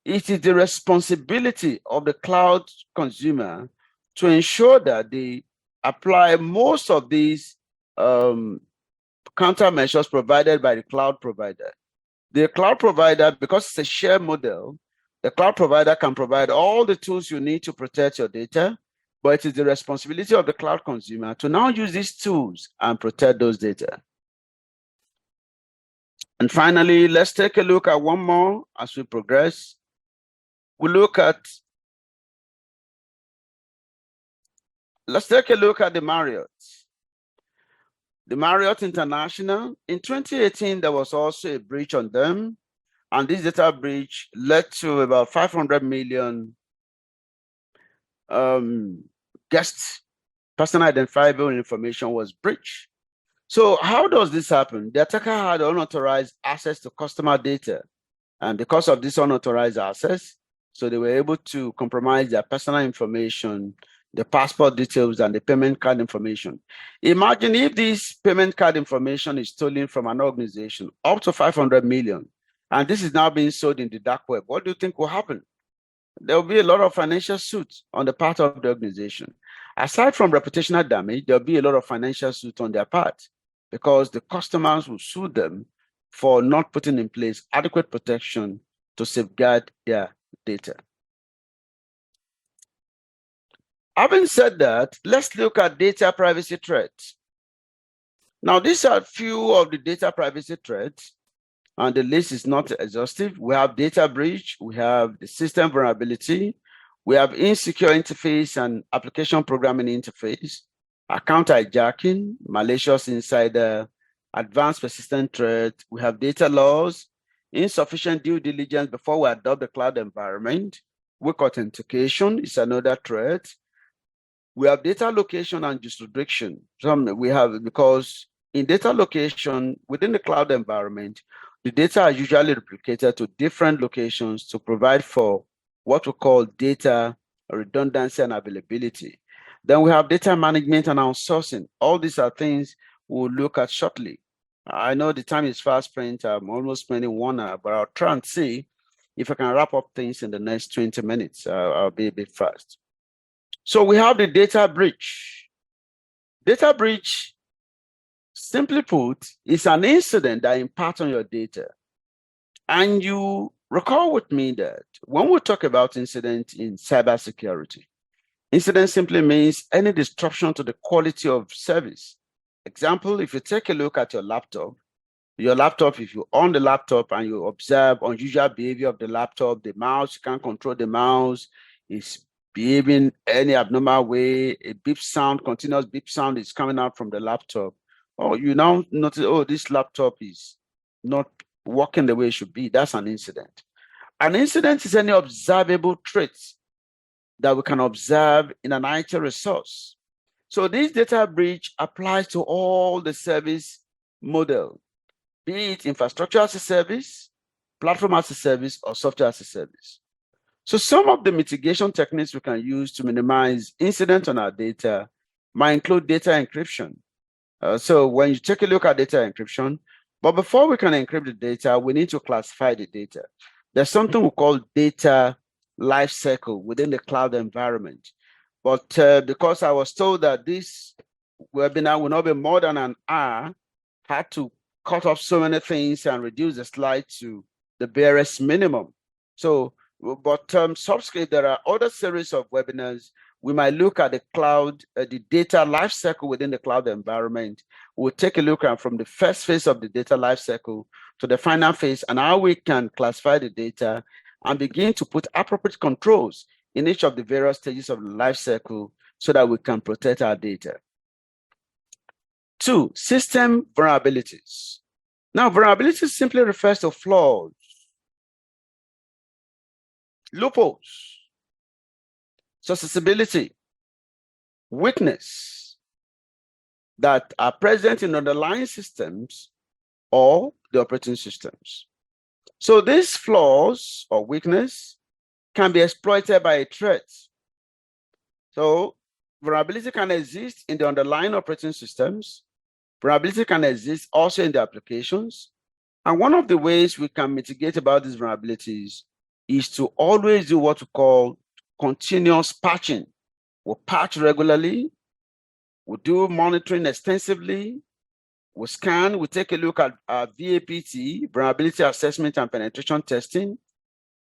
it is the responsibility of the cloud consumer to ensure that they apply most of these countermeasures provided by the cloud provider. The cloud provider, because it's a shared model, the cloud provider can provide all the tools you need to protect your data, but it is the responsibility of the cloud consumer to now use these tools and protect those data. And finally, let's take a look at one more as we progress. Let's take a look at the Marriott. The Marriott International, in 2018, there was also a breach on them. And this data breach led to about 500 million guest personal identifiable information was breached. So how does this happen? The attacker had unauthorized access to customer data. And because of this unauthorized access, so they were able to compromise their personal information, the passport details, and the payment card information. Imagine if this payment card information is stolen from an organization, up to 500 million, and this is now being sold in the dark web. What do you think will happen? There will be a lot of financial suits on the part of the organization. Aside from reputational damage, there'll be a lot of financial suits on their part because the customers will sue them for not putting in place adequate protection to safeguard their data. Having said that, let's look at data privacy threats. Now, these are a few of the data privacy threats, and the list is not exhaustive. We have data breach, we have the system vulnerability, we have insecure interface and application programming interface, account hijacking, malicious insider, advanced persistent threat. We have data loss, insufficient due diligence before we adopt the cloud environment. Weak authentication is another threat. We have data location and jurisdiction. We have, because in data location within the cloud environment, the data are usually replicated to different locations to provide for what we call data redundancy and availability. Then we have data management and outsourcing. All these are things we'll look at shortly. I know the time is fast spent. I'm almost spending 1 hour, but I'll try and see if I can wrap up things in the next 20 minutes. I'll be a bit fast. So we have the data breach. Data breach, simply put, is an incident that impacts on your data. And you recall with me that when we talk about incident in cybersecurity, incident simply means any disruption to the quality of service. Example, if you take a look at your laptop, if you on the laptop and you observe unusual behavior of the laptop, the mouse, you can't control the mouse, it's behaving any abnormal way, a beep sound, continuous beep sound is coming out from the laptop. Oh, you now notice, oh, this laptop is not working the way it should be. That's an incident. An incident is any observable trait that we can observe in an IT resource. So this data breach applies to all the service model, be it infrastructure as a service, platform as a service, or software as a service. So some of the mitigation techniques we can use to minimize incidents on our data might include data encryption. So when you take a look at data encryption, but before we can encrypt the data, we need to classify the data. There's something we call data lifecycle within the cloud environment. But because I was told that this webinar will not be more than an hour, I had to cut off so many things and reduce the slide to the barest minimum. So, but subsequently, there are other series of webinars. We might look at the cloud, the data lifecycle within the cloud environment. We'll take a look at from the first phase of the data lifecycle to the final phase and how we can classify the data and begin to put appropriate controls in each of the various stages of the lifecycle so that we can protect our data. 2, system vulnerabilities. Now, vulnerabilities simply refers to flaws, loopholes, susceptibility, weakness that are present in underlying systems or the operating systems. So these flaws or weakness can be exploited by a threat. So vulnerability can exist in the underlying operating systems. Vulnerability can exist also in the applications. And one of the ways we can mitigate about these vulnerabilities is to always do what we call continuous patching. We'll patch regularly. We'll do monitoring extensively. We'll scan. We'll take a look at VAPT, vulnerability assessment and penetration testing.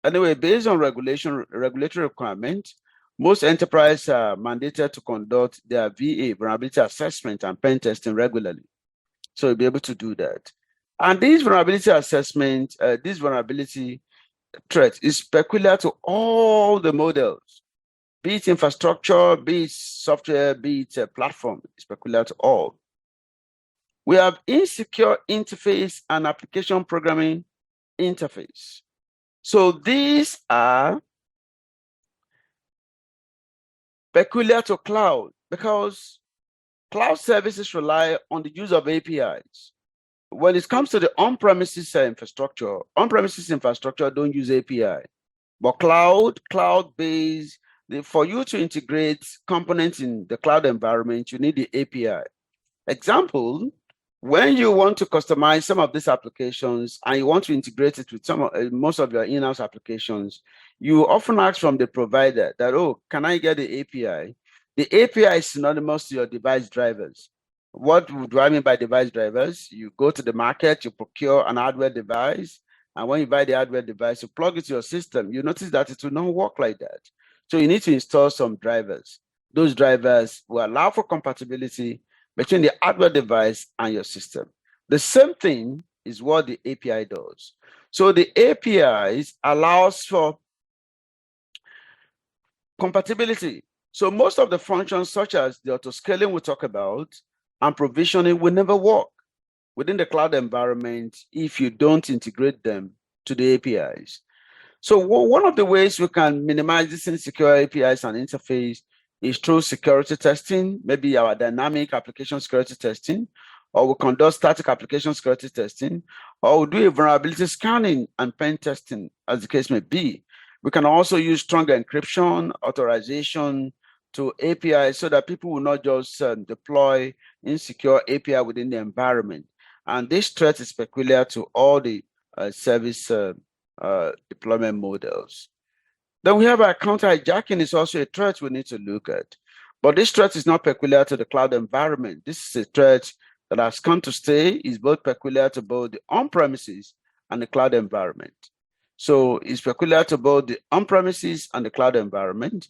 Anyway, based on regulatory requirements, most enterprises are mandated to conduct their VA, vulnerability assessment and pen testing regularly. So you'll be able to do that. And these vulnerability assessment, this vulnerability threat is peculiar to all the models, be it infrastructure, be it software, be it a platform, it's peculiar to all. We have insecure interface and application programming interface. So these are peculiar to cloud because cloud services rely on the use of APIs. When it comes to the on-premises infrastructure don't use API. But cloud-based, for you to integrate components in the cloud environment, you need the API. Example, when you want to customize some of these applications and you want to integrate it with most of your in-house applications, you often ask from the provider that, oh, can I get the API? The API is synonymous to your device drivers. What do I mean by device drivers? You go to the market, you procure an hardware device, and when you buy the hardware device, you plug it to your system. You notice that it will not work like that. So you need to install some drivers. Those drivers will allow for compatibility between the hardware device and your system. The same thing is what the API does. So the APIs allows for compatibility. So most of the functions such as the auto-scaling we talk about and provisioning will never work within the cloud environment if you don't integrate them to the APIs. So one of the ways we can minimize this insecure APIs and interface is through security testing, maybe our dynamic application security testing, or we conduct static application security testing, or we do a vulnerability scanning and pen testing, as the case may be. We can also use strong encryption, authorization to APIs so that people will not just deploy insecure API within the environment. And this threat is peculiar to all the service deployment models. Then we have our counter hijacking is also a threat we need to look at. But this threat is not peculiar to the cloud environment. This is a threat that has come to stay, is both peculiar to both the on-premises and the cloud environment. So it's peculiar to both the on-premises and the cloud environment.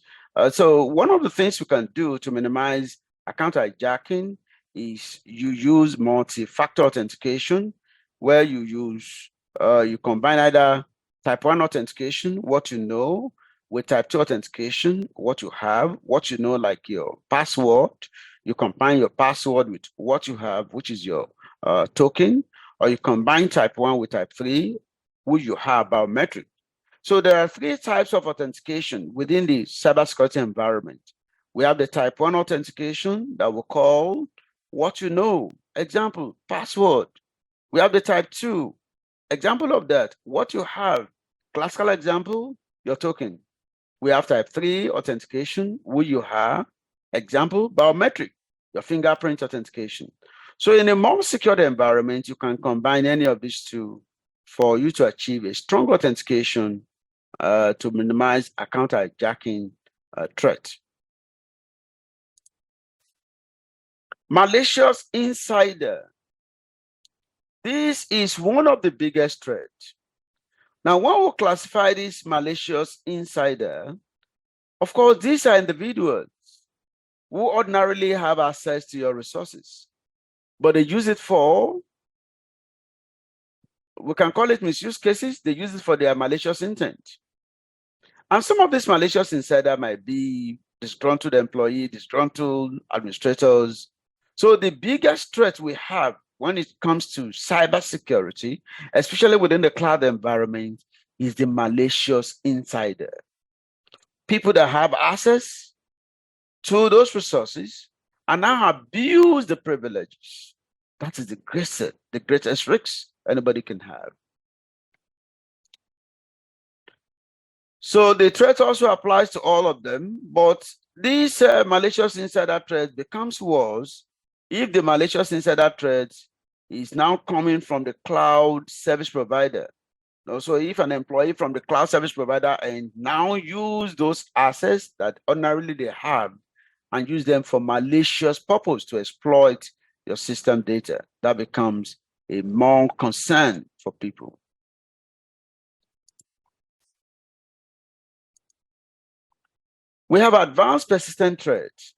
So one of the things we can do to minimize account hijacking is you use multi-factor authentication, where you combine either type 1 authentication, what you know, with type 2 authentication, what you have, what you know, like your password. You combine your password with what you have, which is your token, or you combine type 1 with type 3, which you have biometric. So there are 3 types of authentication within the cybersecurity environment. We have the type 1 authentication that we call what you know, example, password. We have the type 2, example of that, what you have, classical example, your token. We have type 3 authentication, who you have, example, biometric, your fingerprint authentication. So in a more secured environment, you can combine any of these 2 for you to achieve a strong authentication to minimize account hijacking threat. Malicious insider. This is one of the biggest threats. Now, when we classify this malicious insider, of course, these are individuals who ordinarily have access to your resources, but they use it for, we can call it misuse cases, they use it for their malicious intent. And some of these malicious insider might be disgruntled employee, disgruntled administrators. So the biggest threat we have when it comes to cybersecurity, especially within the cloud environment, is the malicious insider. People that have access to those resources and now abuse the privileges. That is the greatest risk anybody can have. So the threat also applies to all of them, but this malicious insider threat becomes worse if the malicious insider threat is now coming from the cloud service provider. So if an employee from the cloud service provider and now use those assets that ordinarily they have and use them for malicious purpose to exploit your system data, that becomes a more concern for people. We have advanced persistent threats.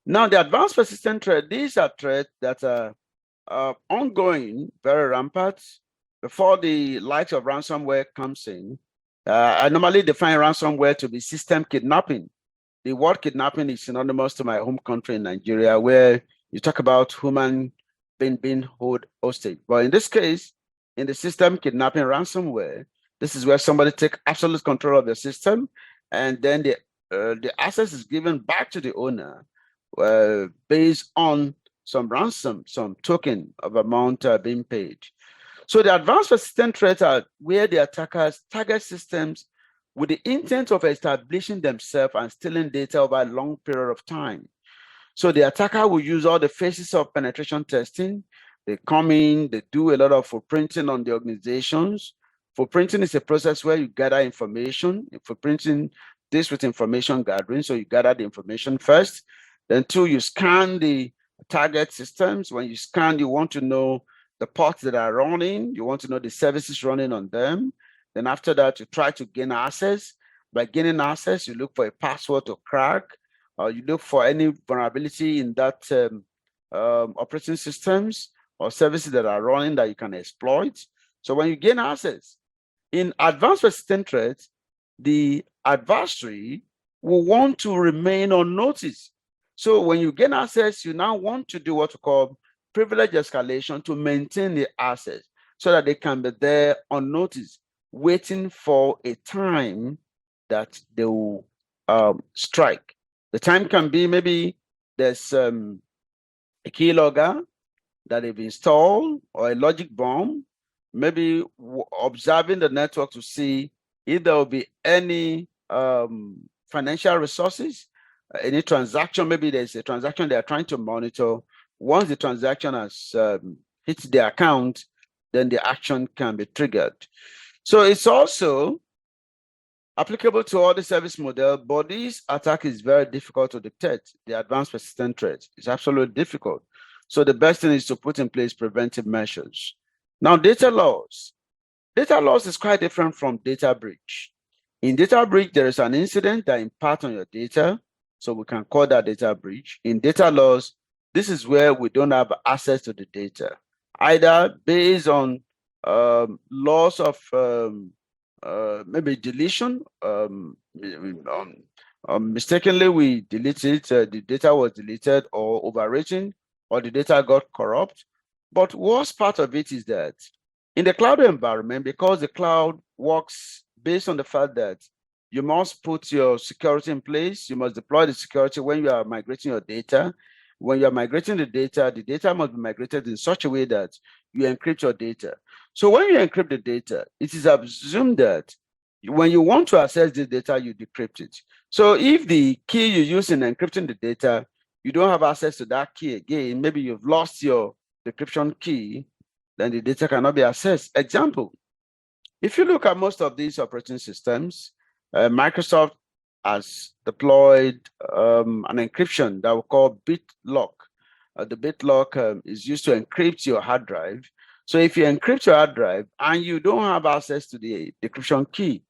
Now, the advanced persistent threat, these are threats that are ongoing, very rampant. Before the likes of ransomware comes in, I normally define ransomware to be system kidnapping. The word kidnapping is synonymous to my home country in Nigeria, where you talk about human being held hostage. But in this case, in the system kidnapping ransomware, this is where somebody takes absolute control of the system, and then the access is given back to the owner based on some ransom, some token of amount being paid. So the advanced persistent threats are where the attackers target systems with the intent of establishing themselves and stealing data over a long period of time. So the attacker will use all the phases of penetration testing. They come in, they do a lot of footprinting on the organizations. Footprinting is a process where you gather information. Footprinting this with information gathering. So you gather the information first. Then 2, you scan the target systems. When you scan, you want to know the ports that are running. You want to know the services running on them. Then after that, you try to gain access. By gaining access, you look for a password to crack, or you look for any vulnerability in that operating systems or services that are running that you can exploit. So when you gain access, in advanced persistent threats, the adversary will want to remain on notice. So when you gain access, you now want to do what we call privilege escalation to maintain the access so that they can be there on notice, waiting for a time that they will strike. The time can be maybe there's a keylogger that they've installed or a logic bomb, maybe observing the network to see if there will be any financial resources, any transaction. Maybe there's a transaction they are trying to monitor. Once the transaction has hit the account, then the action can be triggered. So it's also applicable to all the service model, but this attack is very difficult to detect. The advanced persistent threat is absolutely difficult. So the best thing is to put in place preventive measures. Now, data loss. Data loss is quite different from data breach. In data breach, there is an incident that impacts on your data, so we can call that data breach. In data loss, this is where we don't have access to the data, either based on loss of maybe deletion, mistakenly we deleted, the data was deleted, or overwritten, or the data got corrupt. But worst part of it is that in the cloud environment, because the cloud works based on the fact that you must put your security in place, you must deploy the security when you are migrating your data. When you are migrating the data must be migrated in such a way that you encrypt your data. So when you encrypt the data, it is assumed that when you want to access the data, you decrypt it. So if the key you use in encrypting the data, you don't have access to that key again, maybe you've lost your decryption key, then the data cannot be accessed. Example, if you look at most of these operating systems, Microsoft has deployed an encryption that we call BitLock. The BitLock is used to encrypt your hard drive. So if you encrypt your hard drive and you don't have access to the decryption key,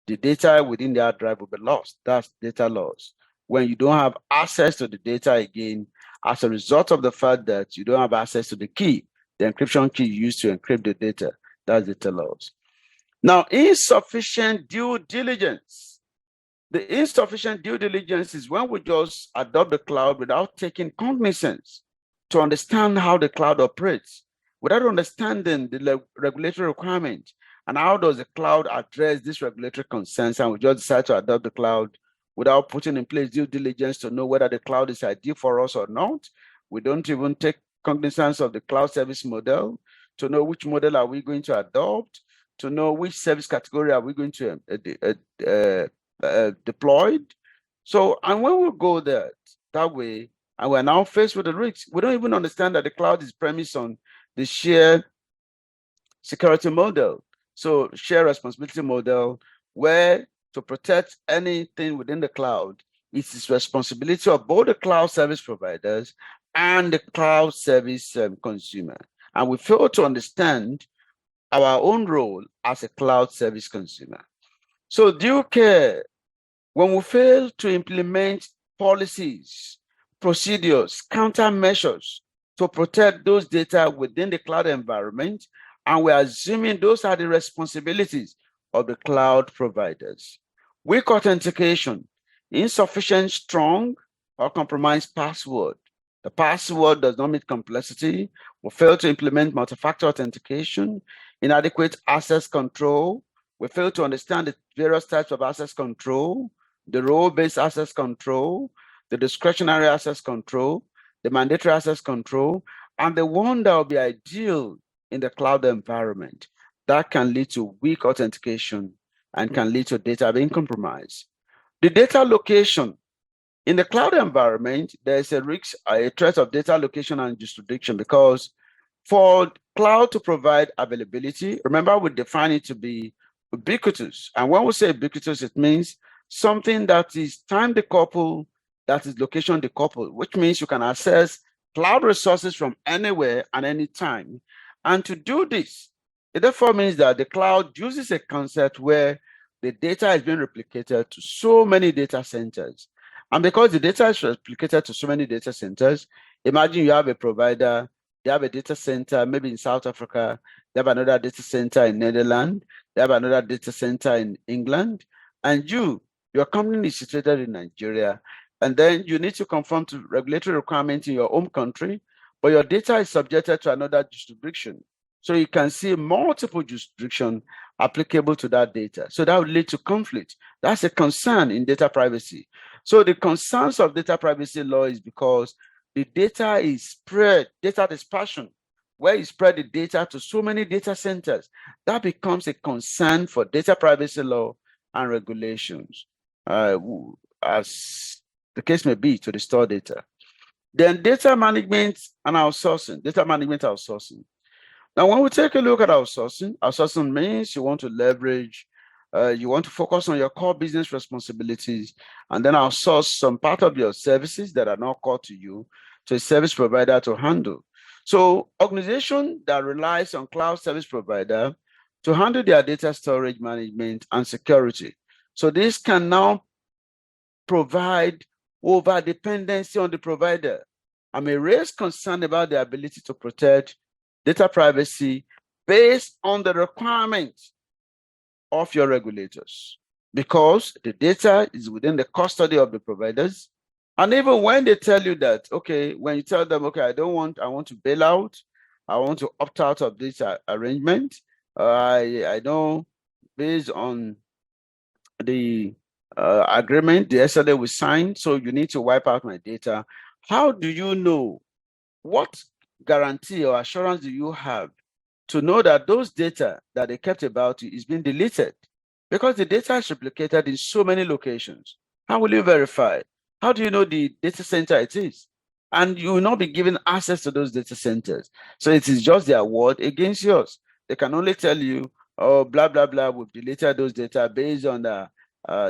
the data within the hard drive will be lost. That's data loss. When you don't have access to the data again, as a result of the fact that you don't have access to the key, the encryption key used to encrypt the data, that's data loss. Now, insufficient due diligence. The insufficient due diligence is when we just adopt the cloud without taking cognizance to understand how the cloud operates, without understanding the regulatory requirement, and how does the cloud address these regulatory concerns, and we just decide to adopt the cloud without putting in place due diligence to know whether the cloud is ideal for us or not. We don't even take cognizance of the cloud service model to know which model are we going to adopt, to know which service category are we going to deploy. So, and when we go there that way, and we're now faced with the risks, we don't even understand that the cloud is premised on the shared security model. So shared responsibility model, where to protect anything within the cloud, it's the responsibility of both the cloud service providers and the cloud service consumer. And we fail to understand our own role as a cloud service consumer. So due care, when we fail to implement policies, procedures, countermeasures to protect those data within the cloud environment, and we're assuming those are the responsibilities of the cloud providers. Weak authentication, insufficient, strong, or compromised password. The password does not meet complexity. We fail to implement multi-factor authentication, inadequate access control. We fail to understand the various types of access control, the role-based access control, the discretionary access control, the mandatory access control, and the one that will be ideal in the cloud environment. That can lead to weak authentication and can lead to data being compromised. The data location. In the cloud environment, there's a risk, a threat of data location and jurisdiction, because for cloud to provide availability, remember we define it to be ubiquitous. And when we say ubiquitous, it means something that is time decoupled, that is location decoupled, which means you can access cloud resources from anywhere and anytime. And to do this, it therefore means that the cloud uses a concept where the data is being replicated to so many data centers. And because the data is replicated to so many data centers, Imagine you have a provider, they have a data center, maybe in South Africa, they have another data center in Netherlands, they have another data center in England, and your company is situated in Nigeria, and then you need to conform to regulatory requirements in your home country, but your data is subjected to another jurisdiction. So you can see multiple jurisdictions applicable to that data. So that would lead to conflict. That's a concern in data privacy. So the concerns of data privacy law is because the data is spread, data dispersion, where you spread the data to so many data centers. That becomes a concern for data privacy law and regulations, as the case may be, to the store data. Then data management and outsourcing, data management outsourcing. Now, when we take a look at outsourcing means you want to leverage, you want to focus on your core business responsibilities and then outsource some part of your services that are not core to you to a service provider to handle. So organization that relies on cloud service provider to handle their data storage management and security. So this can now provide over dependency on the provider. I may raise concern about the ability to protect data privacy based on the requirements of your regulators, because the data is within the custody of the providers. And even when they tell you that, okay, when you tell them, okay, I want to bail out, I want to opt out of this arrangement, I know based on the agreement, the SLA we signed, so you need to wipe out my data. How do you know? What guarantee or assurance do you have to know that those data that they kept about you is being deleted? Because the data is replicated in so many locations. How will you verify? How do you know the data center it is? And you will not be given access to those data centers. So it is just their word against yours. They can only tell you, oh, blah, blah, blah, we've deleted those data based on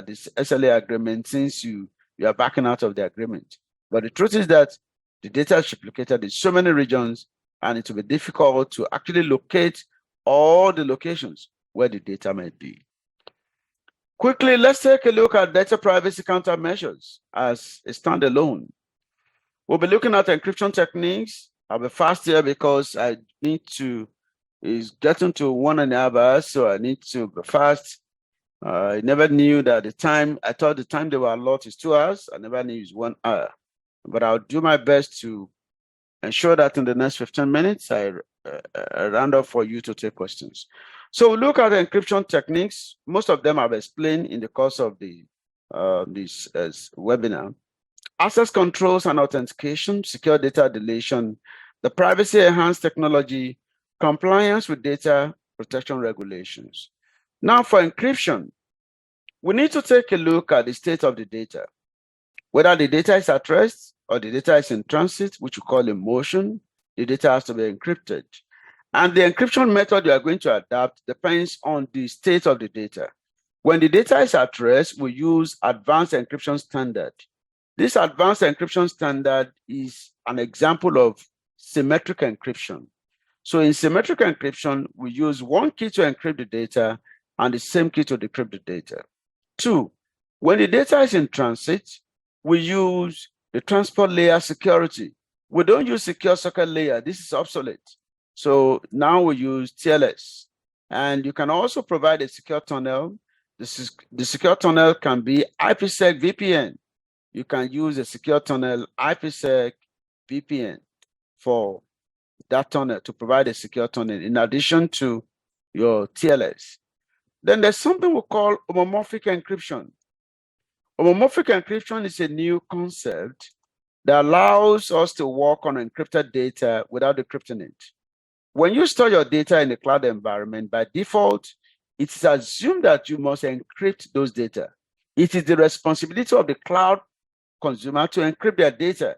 this SLA agreement since you are backing out of the agreement. But the truth is that the data is replicated in so many regions, and it will be difficult to actually locate all the locations where the data might be. Quickly, let's take a look at data privacy countermeasures as a standalone. We'll be looking at encryption techniques. I'll be fast here because I need to, it's getting to 1.5 hours, so I need to be fast. I never knew that I thought the time they were allotted is 2 hours. I never knew it's 1 hour. But I'll do my best to ensure that in the next 15 minutes, I round up for you to take questions. So look at the encryption techniques. Most of them I've explained in the course of this webinar. Access controls and authentication, secure data deletion, the privacy enhanced technology, compliance with data protection regulations. Now for encryption, we need to take a look at the state of the data, whether the data is at rest or the data is in transit, which we call in motion. The data has to be encrypted. And the encryption method you are going to adapt depends on the state of the data. When the data is at rest, we use advanced encryption standard. This advanced encryption standard is an example of symmetric encryption. So in symmetric encryption, we use one key to encrypt the data and the same key to decrypt the data. 2, when the data is in transit, we use the transport layer security. We don't use secure socket layer. This is obsolete. So now we use TLS. And you can also provide a secure tunnel. The secure tunnel can be IPsec VPN. You can use a secure tunnel IPsec VPN for that tunnel to provide a secure tunnel in addition to your TLS. Then there's something we call homomorphic encryption. Homomorphic encryption is a new concept that allows us to work on encrypted data without decrypting it. When you store your data in a cloud environment, by default, it is assumed that you must encrypt those data. It is the responsibility of the cloud consumer to encrypt their data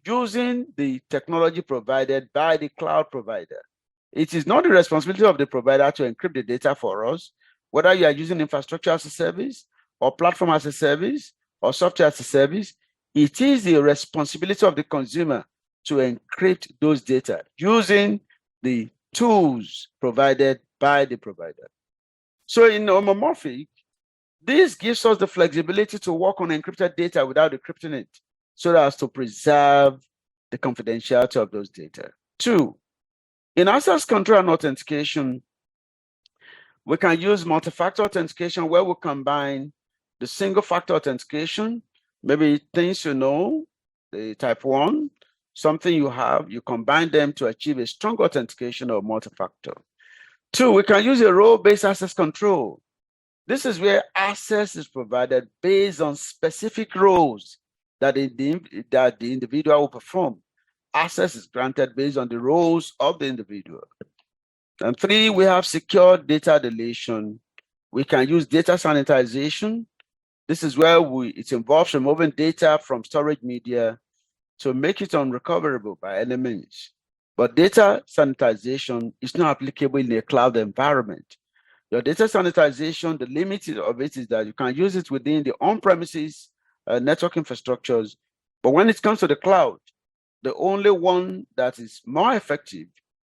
using the technology provided by the cloud provider. It is not the responsibility of the provider to encrypt the data for us, whether you are using infrastructure as a service or platform as a service or software as a service. It is the responsibility of the consumer to encrypt those data using the tools provided by the provider. So in homomorphic, this gives us the flexibility to work on encrypted data without decrypting it, so as to preserve the confidentiality of those data. 2, in access control and authentication, we can use multi-factor authentication where we combine the single factor authentication, maybe things you know, the type 1, something you have, you combine them to achieve a strong authentication of multi-factor. 2, we can use a role-based access control. This is where access is provided based on specific roles that the individual will perform. Access is granted based on the roles of the individual. And 3, we have secure data deletion. We can use data sanitization. This is where it involves removing data from storage media to make it unrecoverable by any means. But data sanitization is not applicable in a cloud environment. Your data sanitization, the limit of it is that you can use it within the on-premises network infrastructures. But when it comes to the cloud, the only one that is more effective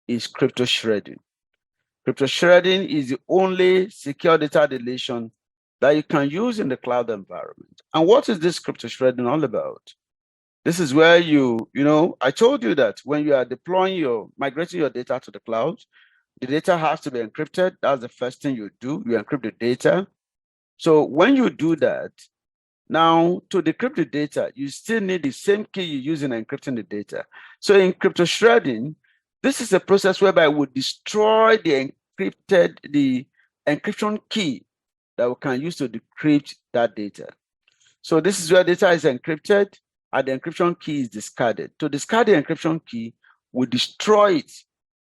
is crypto shredding. Crypto shredding is the only secure data deletion that you can use in the cloud environment. And what is this crypto shredding all about? This is where I told you that when you are migrating your data to the cloud, the data has to be encrypted. That's the first thing you do. You encrypt the data. So when you do that, now to decrypt the data, you still need the same key you use in encrypting the data. So in crypto shredding, this is a process whereby we destroy the encryption key that we can use to decrypt that data. So this is where data is encrypted and the encryption key is discarded. To discard the encryption key, we destroy it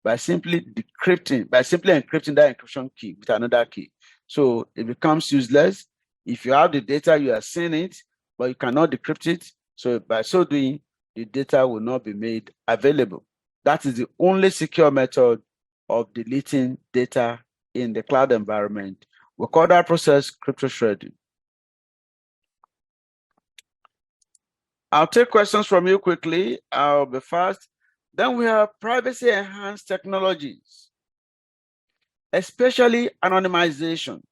by simply encrypting that encryption key with another key. So it becomes useless. If you have the data, you are seeing it, but you cannot decrypt it. So by so doing, the data will not be made available. That is the only secure method of deleting data in the cloud environment. We call that process crypto shredding. I'll take questions from you quickly. I'll be fast. Then we have privacy enhanced technologies, especially anonymizations.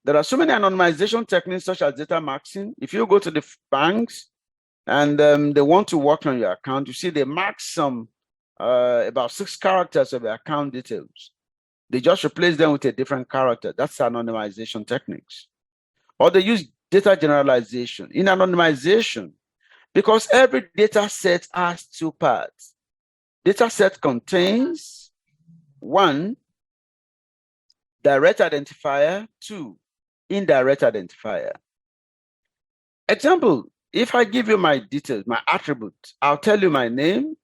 There are so many anonymization techniques such as data maxing. If you go to the banks and they want to work on your account, you see they mark some about 6 characters of your account details. They just replace them with a different character. That's anonymization techniques. Or they use data generalization. In anonymization, because every data set has 2 parts. Data set contains 1, direct identifier, 2, indirect identifier. Example, if I give you my details, my attributes, I'll tell you my name,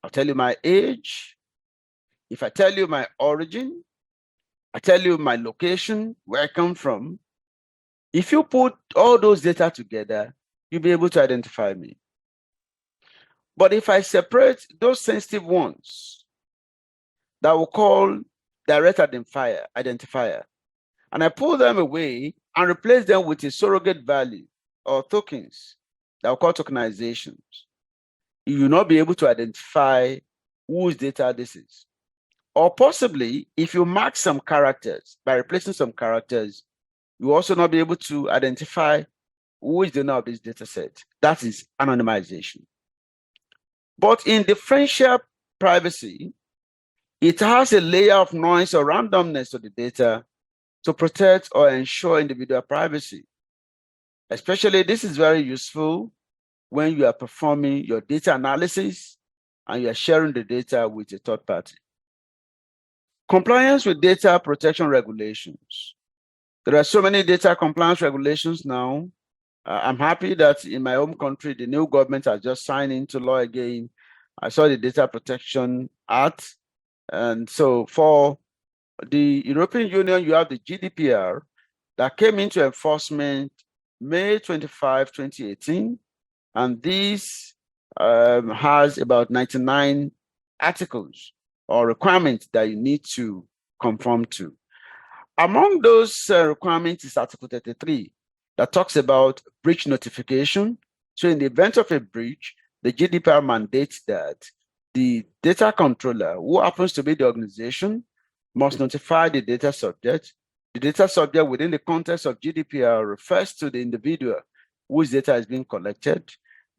I'll tell you my age. If I tell you my origin, I tell you my location, where I come from. If you put all those data together, you'll be able to identify me. But if I separate those sensitive ones that we'll call direct identifier, and I pull them away and replace them with a surrogate value or tokens that we'll call tokenizations, you will not be able to identify whose data this is. Or possibly, if you mark some characters, by replacing some characters, you will also not be able to identify who is the owner of this data set. That is anonymization. But in differential privacy, it has a layer of noise or randomness to the data to protect or ensure individual privacy. Especially, this is very useful when you are performing your data analysis and you are sharing the data with a third party. Compliance with data protection regulations. There are so many data compliance regulations now. I'm happy that in my home country, the new government has just signed into law again. I saw the Data Protection Act. And so for the European Union, you have the GDPR that came into enforcement May 25, 2018. And this has about 99 articles or requirements that you need to conform to. Among those requirements is Article 33 that talks about breach notification. So in the event of a breach, the GDPR mandates that the data controller, who happens to be the organization, must notify the data subject. The data subject within the context of GDPR refers to the individual whose data is being collected.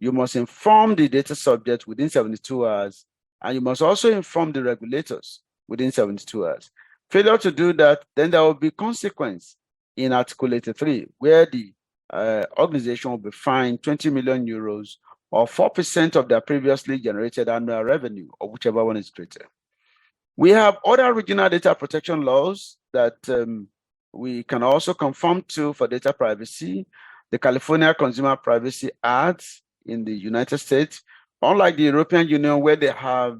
you must inform the data subject within 72 hours, and you must also inform the regulators within 72 hours. Failure to do that, then there will be consequence in Article 83, where the organization will be fined 20 million euros or 4% of their previously generated annual revenue, or whichever one is greater. We have other regional data protection laws that we can also conform to for data privacy. The California Consumer Privacy Act in the United States, unlike the European Union where they have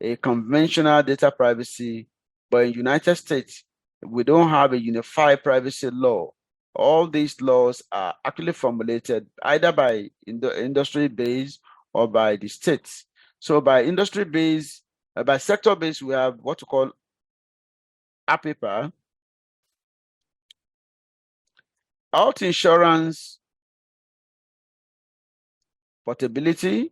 a conventional data privacy, but in the United States, we don't have a unified privacy law. All these laws are actually formulated either by industry base or by the states. So by industry base, by sector base, we have what we call APIPA, health insurance, portability,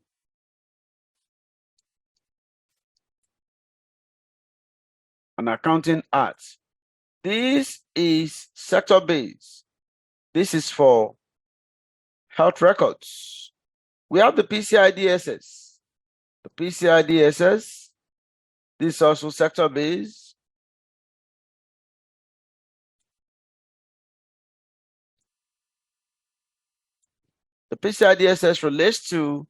and accounting act. This is sector based. This is for health records. We have the PCI DSS. The PCI DSS, this is also sector based. The PCI DSS relates to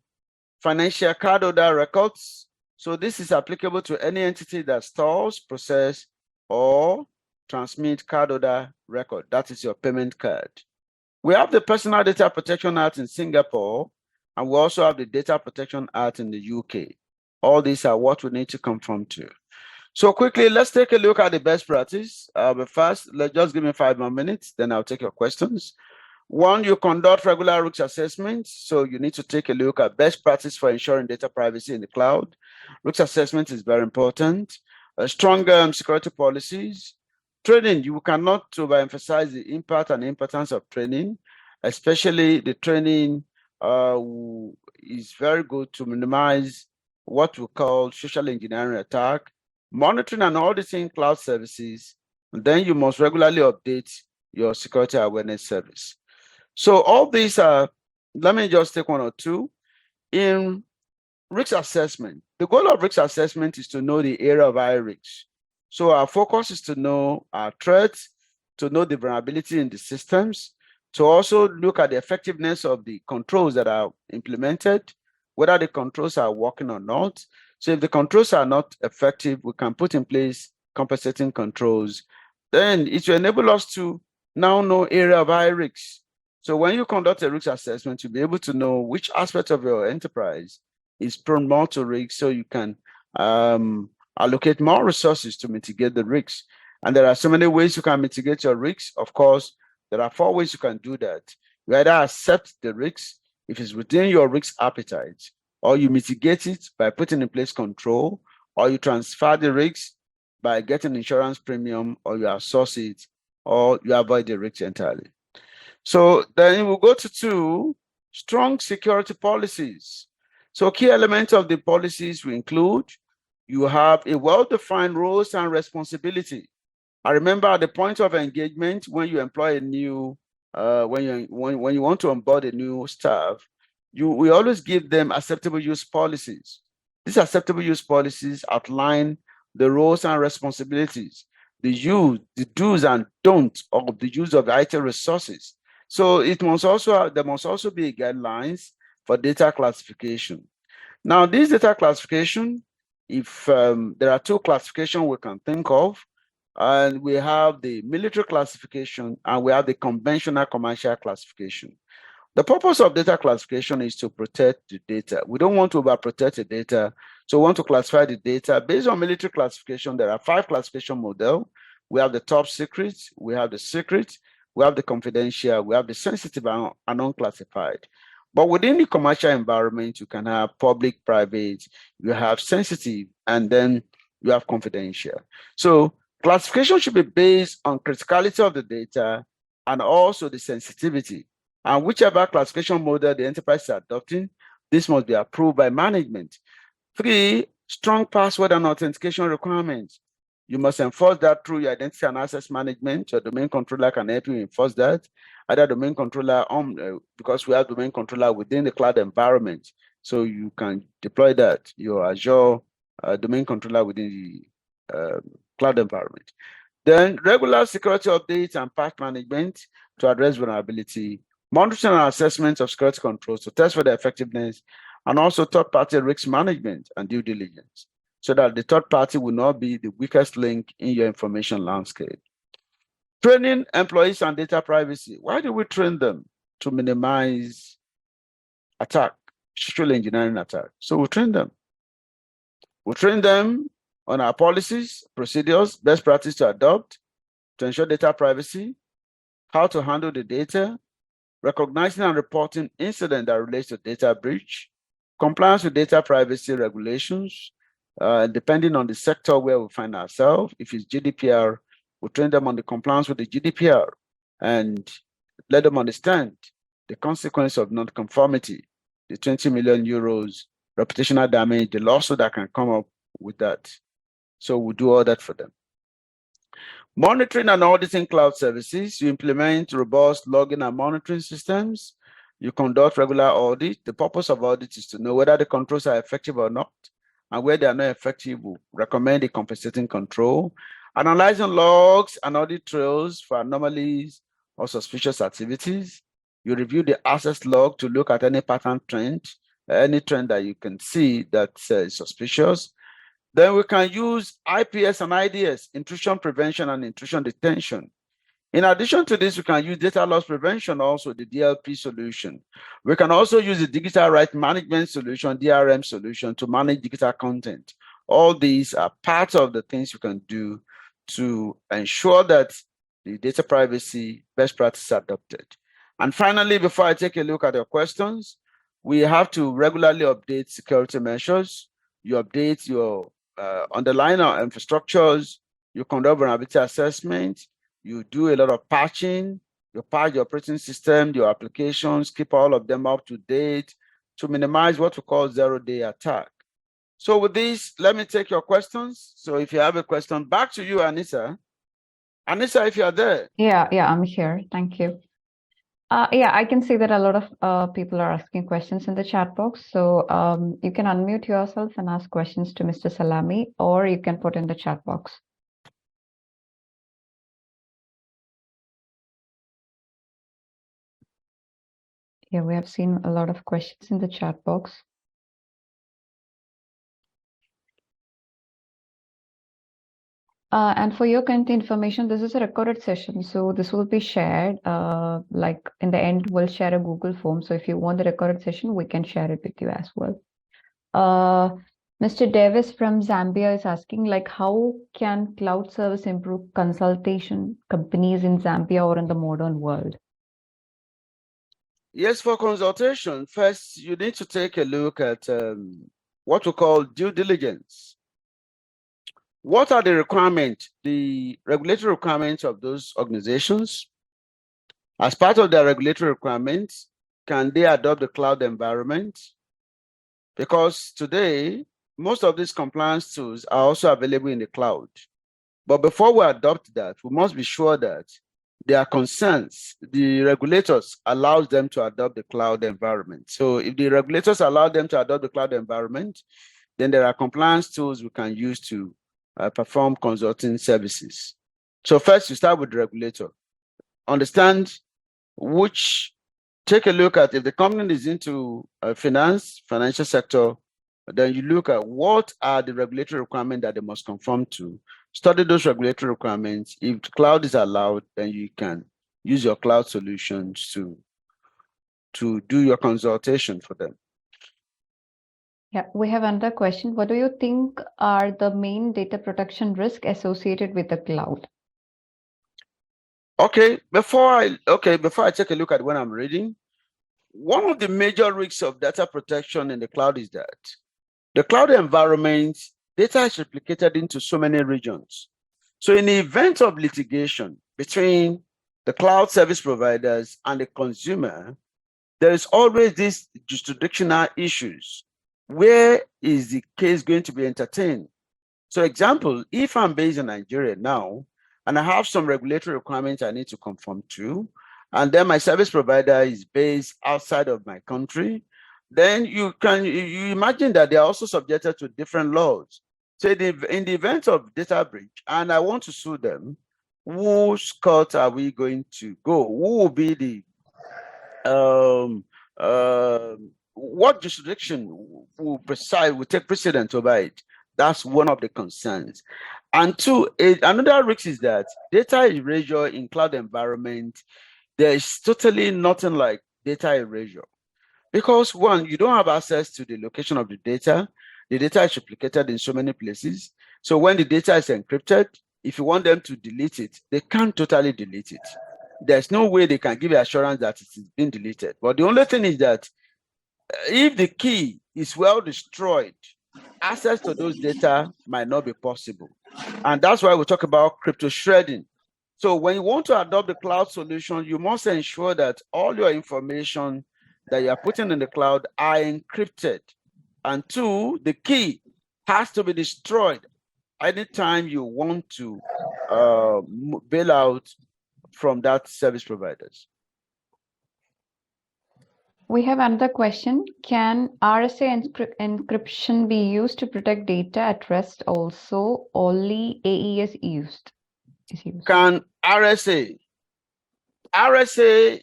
financial card holder records. So this is applicable to any entity that stores, processes, or transmit card holder record. That is your payment card. We have the Personal Data Protection Act in Singapore, and we also have the Data Protection Act in the UK. All these are what we need to conform to. So quickly, let's take a look at the best practice. But first, just give me 5 more minutes, then I'll take your questions. One, you conduct regular risk assessments. So you need to take a look at best practice for ensuring data privacy in the cloud. Risk assessment is very important. Strong security policies. Training, you cannot overemphasize the impact and importance of training, especially the training is very good to minimize what we call social engineering attack, monitoring and auditing cloud services, and then you must regularly update your security awareness service. So all these are, let me just take one or two. In risk assessment, the goal of risk assessment is to know the area of high risk. So our focus is to know our threats, to know the vulnerability in the systems, to also look at the effectiveness of the controls that are implemented, whether the controls are working or not. So if the controls are not effective, we can put in place compensating controls. Then it will enable us to now know area of high risk. So when you conduct a risk assessment, you'll be able to know which aspect of your enterprise is prone more to risk, so you can allocate more resources to mitigate the risks. And there are so many ways you can mitigate your risks. Of course, there are 4 ways you can do that. You either accept the risks if it's within your risk appetite, or you mitigate it by putting in place control, or you transfer the risks by getting insurance premium, or you outsource it, or you avoid the risk entirely. So then we'll go to 2, strong security policies. So key elements of the policies we include, you have a well-defined roles and responsibility. I remember at the point of engagement, when you employ a new, when you want to onboard a new staff, we always give them acceptable use policies. These acceptable use policies outline the roles and responsibilities, the do's and don'ts of the use of IT resources. So there must also be guidelines for data classification. Now, this data classification, if there are 2 classifications we can think of, and we have the military classification and we have the conventional commercial classification. The purpose of data classification is to protect the data. We don't want to overprotect the data, so we want to classify the data. Based on military classification, there are 5 classification models. We have the top secret, we have the secret, we have the confidential, we have the sensitive and unclassified. But within the commercial environment, you can have public, private, you have sensitive, and then you have confidential. So classification should be based on criticality of the data and also the sensitivity. And whichever classification model the enterprise is adopting, this must be approved by management. 3, strong password and authentication requirements. You must enforce that through your identity and access management. Your domain controller can help you enforce that. Either domain controller, because we have domain controller within the cloud environment, so you can deploy that, your Azure domain controller within the cloud environment. Then regular security updates and patch management to address vulnerability, monitoring and assessment of security controls to test for their effectiveness, and also third-party risk management and due diligence, so that the third party will not be the weakest link in your information landscape. Training employees on data privacy. Why do we train them? To minimize attack, social engineering attack. So we train them. We train them on our policies, procedures, best practice to adopt to ensure data privacy, how to handle the data, recognizing and reporting incident that relates to data breach, compliance with data privacy regulations, depending on the sector where we find ourselves. If it's GDPR, we train them on the compliance with the GDPR and let them understand the consequence of non-conformity, the 20 million euros reputational damage, the lawsuit that can come up with that. So we do all that for them. Monitoring and auditing cloud services. You implement robust logging and monitoring systems. You conduct regular audit. The purpose of audit is to know whether the controls are effective or not, and where they are not effective, we recommend a compensating control. Analyzing logs and audit trails for anomalies or suspicious activities. You review the access log to look at any pattern trend, any trend that you can see that is suspicious. Then we can use IPS and IDS, intrusion prevention and intrusion detection. In addition to this, we can use data loss prevention, also the DLP solution. We can also use the digital right management solution, DRM solution, to manage digital content. All these are part of the things you can do to ensure that the data privacy best practice is adopted. And finally, before I take a look at your questions, we have to regularly update security measures. You update your underlying infrastructures, you conduct vulnerability assessment, you do a lot of patching, you patch your operating system, your applications, keep all of them up to date to minimize what we call zero-day attack. So with this, let me take your questions. So if you have a question, back to you, Anissa. Anissa, if you are there. Yeah, I'm here. Thank you. Yeah, I can see that a lot of people are asking questions in the chat box. So you can unmute yourself and ask questions to Mr. Salami, or you can put in the chat box. Yeah, we have seen a lot of questions in the chat box. And for your content information, this is a recorded session, so this will be shared. Like in the end, we'll share a Google form. So if you want the recorded session, we can share it with you as well. Mr. Davis from Zambia is asking, like, how can cloud service improve consultation companies in Zambia or in the modern world? Yes, for consultation, first you need to take a look at what we call due diligence. What are the requirements, the regulatory requirements of those organizations? As part of their regulatory requirements, can they adopt the cloud environment? Because today, most of these compliance tools are also available in the cloud. But before we adopt that, we must be sure that their concerns, the regulators allows them to adopt the cloud environment. So if the regulators allow them to adopt the cloud environment, then there are compliance tools we can use to perform consulting services. So first, you start with the regulator. Understand take a look at if the company is into financial sector, then you look at what are the regulatory requirements that they must conform to. Study those regulatory requirements. If the cloud is allowed, then you can use your cloud solutions to do your consultation for them. Yeah, we have another question. What do you think are the main data protection risks associated with the cloud? Okay, before I take a look at what I'm reading, one of the major risks of data protection in the cloud is that the cloud environment, data is replicated into so many regions. So in the event of litigation between the cloud service providers and the consumer, there is always these jurisdictional issues. Where is the case going to be entertained? So example, if I'm based in Nigeria now, and I have some regulatory requirements I need to conform to, and then my service provider is based outside of my country, then you imagine that they are also subjected to different laws. So in the event of data breach, and I want to sue them, whose court are we going to go? Who will be the what jurisdiction will take precedence over it? That's one of the concerns. And two, another risk is that data erasure in cloud environment, there is totally nothing like data erasure. Because one, you don't have access to the location of the data. The data is replicated in so many places. So when the data is encrypted, if you want them to delete it, they can't totally delete it. There's no way they can give you assurance that it is being deleted. But the only thing is that if the key is well destroyed, access to those data might not be possible. And that's why we talk about crypto shredding. So when you want to adopt the cloud solution, you must ensure that all your information that you are putting in the cloud are encrypted. And two, the key has to be destroyed anytime you want to bail out from that service providers. We have another question. Can RSA encryption be used to protect data at rest also? Only AES is used. Can RSA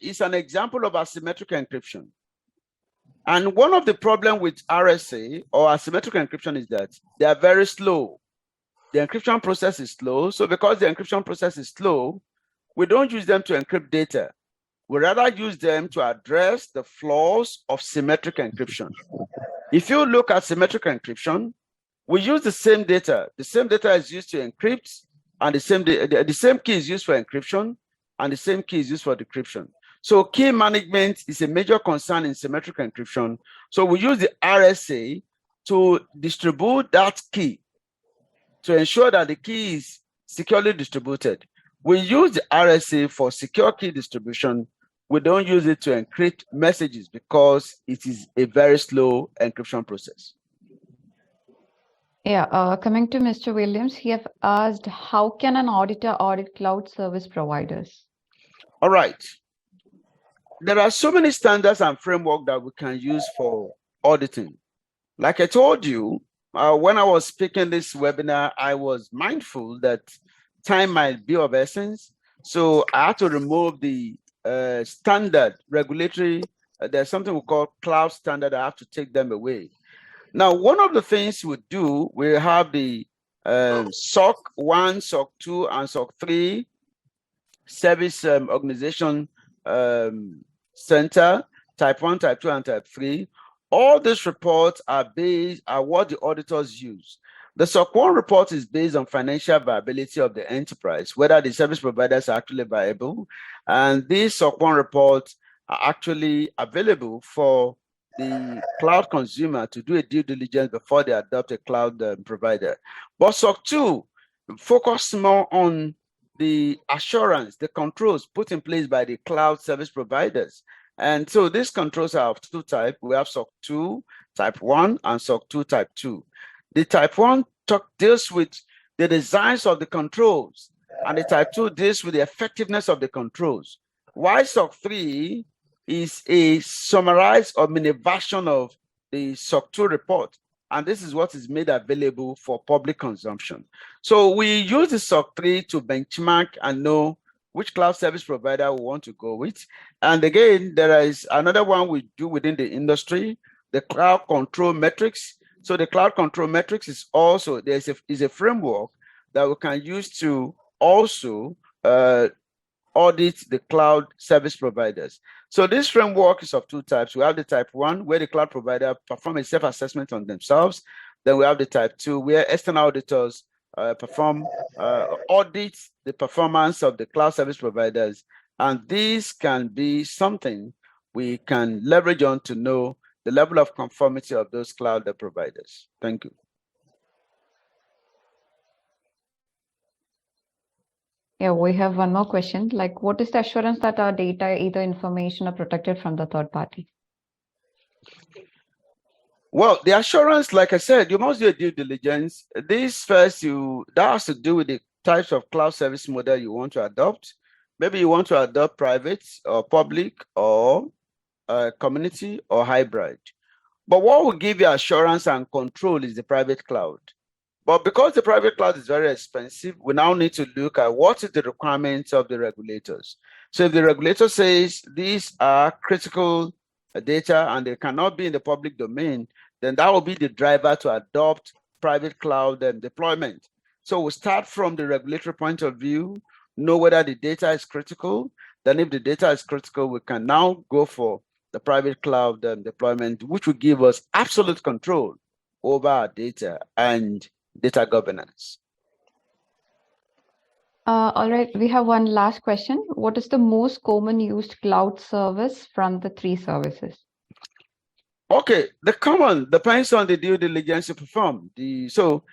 is an example of asymmetric encryption. And one of the problems with RSA or asymmetric encryption is that they are very slow. The encryption process is slow. So because the encryption process is slow, we don't use them to encrypt data. We rather use them to address the flaws of symmetric encryption. If you look at symmetric encryption, we use the same data. The same data is used to encrypt, and the same key is used for encryption, and the same key is used for decryption. So key management is a major concern in symmetric encryption. So we use the RSA to distribute that key to ensure that the key is securely distributed. We use the RSA for secure key distribution. We don't use it to encrypt messages because it is a very slow encryption process. Yeah, coming to Mr. Williams, he have asked, how can an auditor audit cloud service providers? All right. There are so many standards and framework that we can use for auditing. Like I told you, when I was speaking this webinar, I was mindful that time might be of essence. So I had to remove the standard regulatory, there's something we call cloud standard. I have to take them away. Now, one of the things we do, we have the SOC 1, SOC 2, and SOC 3 service organization center, type 1, type 2, and type 3. All these reports are what the auditors use. The SOC 1 report is based on financial viability of the enterprise, whether the service providers are actually viable. And these SOC 1 reports are actually available for the cloud consumer to do a due diligence before they adopt a cloud provider. But SOC 2 focus more on the assurance, the controls put in place by the cloud service providers. And so these controls are of two types. We have SOC 2 type 1 and SOC 2 type 2. The type 1 deals with the designs of the controls, and the type 2 deals with the effectiveness of the controls. While SOC 3 is a summarized or mini version of the SOC 2 report. And this is what is made available for public consumption. So we use the SOC 3 to benchmark and know which cloud service provider we want to go with. And again, there is another one we do within the industry, the cloud control metrics. So the cloud control metrics is also, is a framework that we can use to also audit the cloud service providers. So this framework is of two types. We have the type 1, where the cloud provider perform a self-assessment on themselves. Then we have the type 2, where external auditors perform audit the performance of the cloud service providers. And this can be something we can leverage on to know the level of conformity of those cloud providers. Thank you. Yeah, we have one more question. Like, what is the assurance that our data, either information, are protected from the third party? Well, the assurance, like I said, you must do a due diligence. This first, that has to do with the types of cloud service model you want to adopt. Maybe you want to adopt private or public or community or hybrid. But what will give you assurance and control is the private cloud. But because the private cloud is very expensive, we now need to look at what is the requirements of the regulators. So if the regulator says these are critical data and they cannot be in the public domain, then that will be the driver to adopt private cloud deployment. So we start from the regulatory point of view, know whether the data is critical. Then if the data is critical, we can now go for the private cloud deployment, which will give us absolute control over our data and data governance. All right, we have one last question. What is the most common used cloud service from the 3 services? Okay, the common depends on the due diligence you perform. So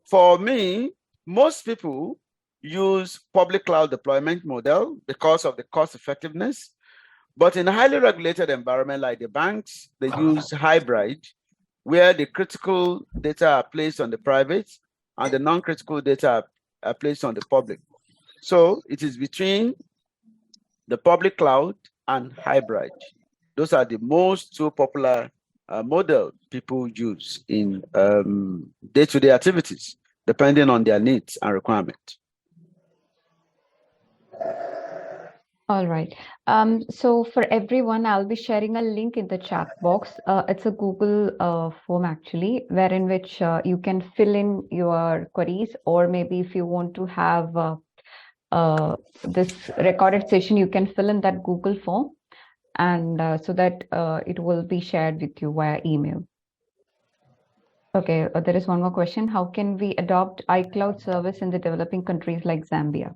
for me, most people use public cloud deployment model because of the cost effectiveness. But in a highly regulated environment like the banks, they use hybrid, where the critical data are placed on the private and the non-critical data are placed on the public. So it is between the public cloud and hybrid. Those are the most 2 popular model people use in day-to-day activities, depending on their needs and requirements. All right. So for everyone, I'll be sharing a link in the chat box. It's a Google form actually, wherein which you can fill in your queries, or maybe if you want to have this recorded session, you can fill in that Google form, and so that it will be shared with you via email. Okay, there is one more question. How can we adopt iCloud service in the developing countries like Zambia?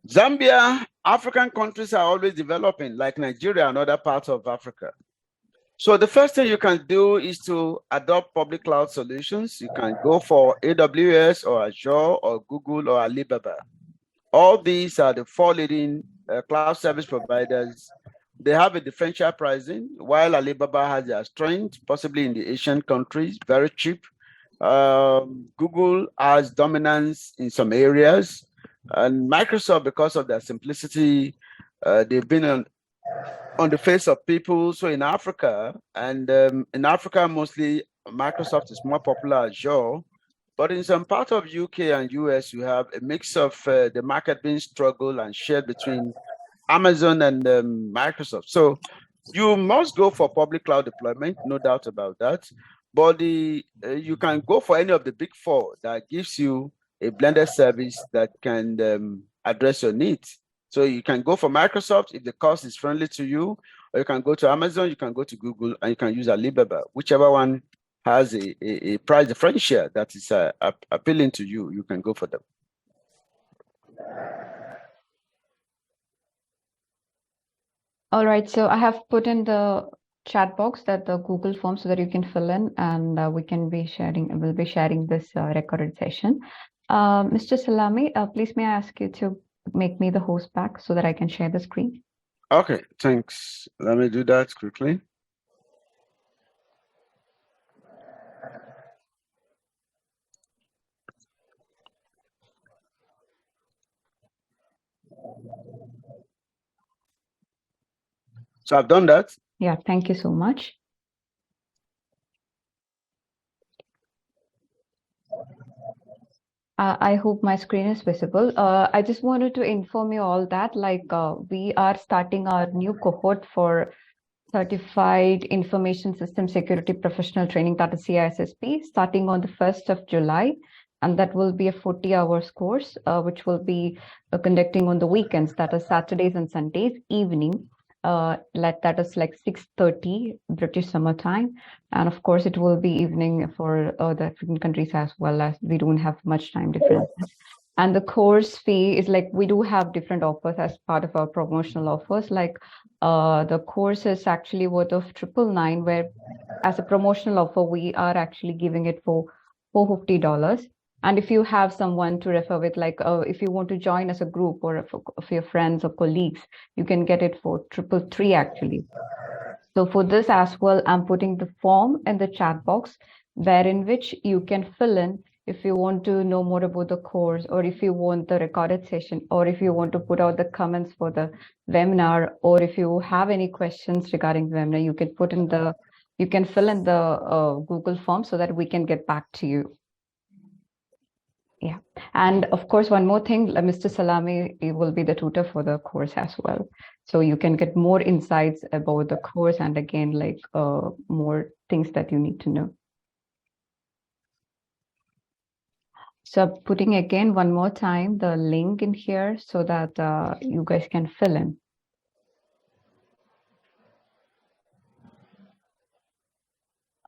Zambia, African countries are always developing, like Nigeria and other parts of Africa. So the first thing you can do is to adopt public cloud solutions. You can go for AWS or Azure or Google or Alibaba. All these are the 4 leading cloud service providers. They have a differential pricing, while Alibaba has their strength, possibly in the Asian countries, very cheap. Google has dominance in some areas. And Microsoft, because of their simplicity, they've been on the face of people. So in Africa, and in Africa, mostly Microsoft is more popular, Azure. But in some part of UK and US, you have a mix of the market being struggled and shared between Amazon and Microsoft. So you must go for public cloud deployment, no doubt about that. But you can go for any of the big 4 that gives you a blended service that can address your needs. So you can go for Microsoft if the cost is friendly to you, or you can go to Amazon, you can go to Google, and you can use Alibaba. Whichever one has a price differential that is appealing to you, you can go for them. All right, so I have put in the chat box that the Google form so that you can fill in, and we'll be sharing this recorded session. Mr. Salami, please may I ask you to make me the host back so that I can share the screen? Okay, thanks. Let me do that quickly. So I've done that. Yeah, thank you so much. I hope my screen is visible. I just wanted to inform you all that we are starting our new cohort for Certified Information System Security Professional Training, that is CISSP, starting on the 1st of July. And that will be a 40 hours course, which will be conducting on the weekends, that is Saturdays and Sundays evening. That is like 6:30 British summer time, and of course it will be evening for the African countries as well, as we don't have much time difference. And the course fee is like, we do have different offers as part of our promotional offers. Like the course is actually worth of 999, where as a promotional offer we are actually giving it for $450. And if you have someone to refer with, like if you want to join as a group or of your friends or colleagues, you can get it for 333 actually. So for this as well, I'm putting the form in the chat box, wherein which you can fill in if you want to know more about the course, or if you want the recorded session, or if you want to put out the comments for the webinar, or if you have any questions regarding the webinar, you can fill in the Google form so that we can get back to you. Yeah, and of course, one more thing, Mr. Salami will be the tutor for the course as well. So you can get more insights about the course, and again, like more things that you need to know. So putting again one more time the link in here so that you guys can fill in.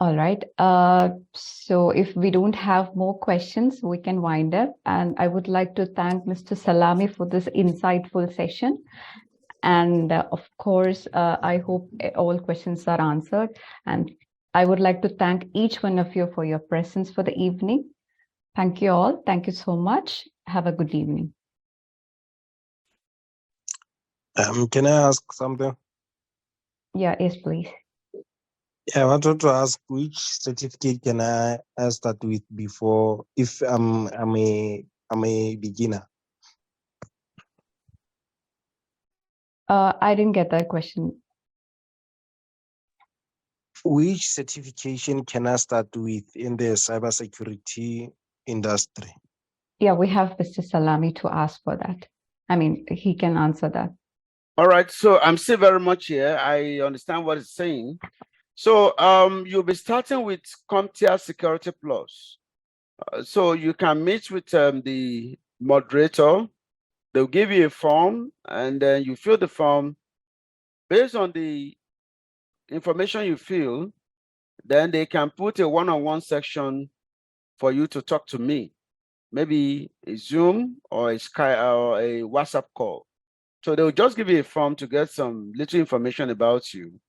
All right. So if we don't have more questions, we can wind up. And I would like to thank Mr. Salami for this insightful session. And of course, I hope all questions are answered. And I would like to thank each one of you for your presence for the evening. Thank you all. Thank you so much. Have a good evening. Can I ask something? Yeah, yes, please. Yeah, I wanted to ask which certificate can I start with before, if I'm a beginner? I didn't get that question. Which certification can I start with in the cybersecurity industry? Yeah, we have Mr. Salami to ask for that. I mean, he can answer that. All right, so I'm still very much here. I understand what it's saying. So you'll be starting with CompTIA Security Plus. So you can meet with the moderator. They'll give you a form, and then you fill the form. Based on the information you fill, then they can put a one-on-one section for you to talk to me, maybe a Zoom or a Skype or a WhatsApp call. So they'll just give you a form to get some little information about you,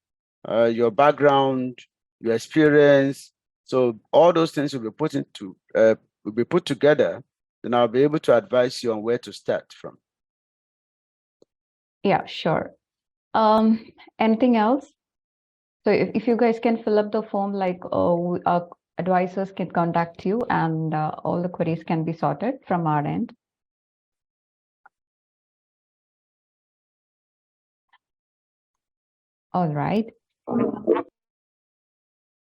your background, your experience. So all those things will be put together, then I'll be able to advise you on where to start from. Yeah, sure. Anything else? So if you guys can fill up the form, like our advisors can contact you, and all the queries can be sorted from our end. All right.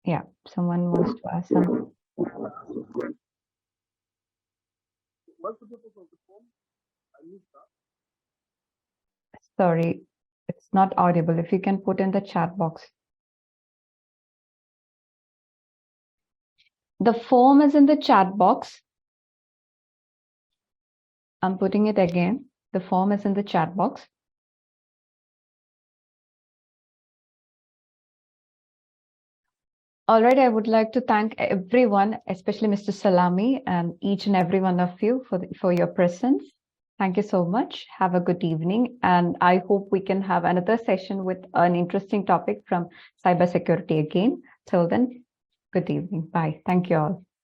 Yeah, someone wants to ask something. Sorry, it's not audible. If you can put in the chat box. The form is in the chat box. I'm putting it again. The form is in the chat box. All right, I would like to thank everyone, especially Mr. Salami, and each and every one of you for your presence. Thank you so much. Have a good evening. And I hope we can have another session with an interesting topic from cybersecurity again. Till then, good evening. Bye. Thank you all.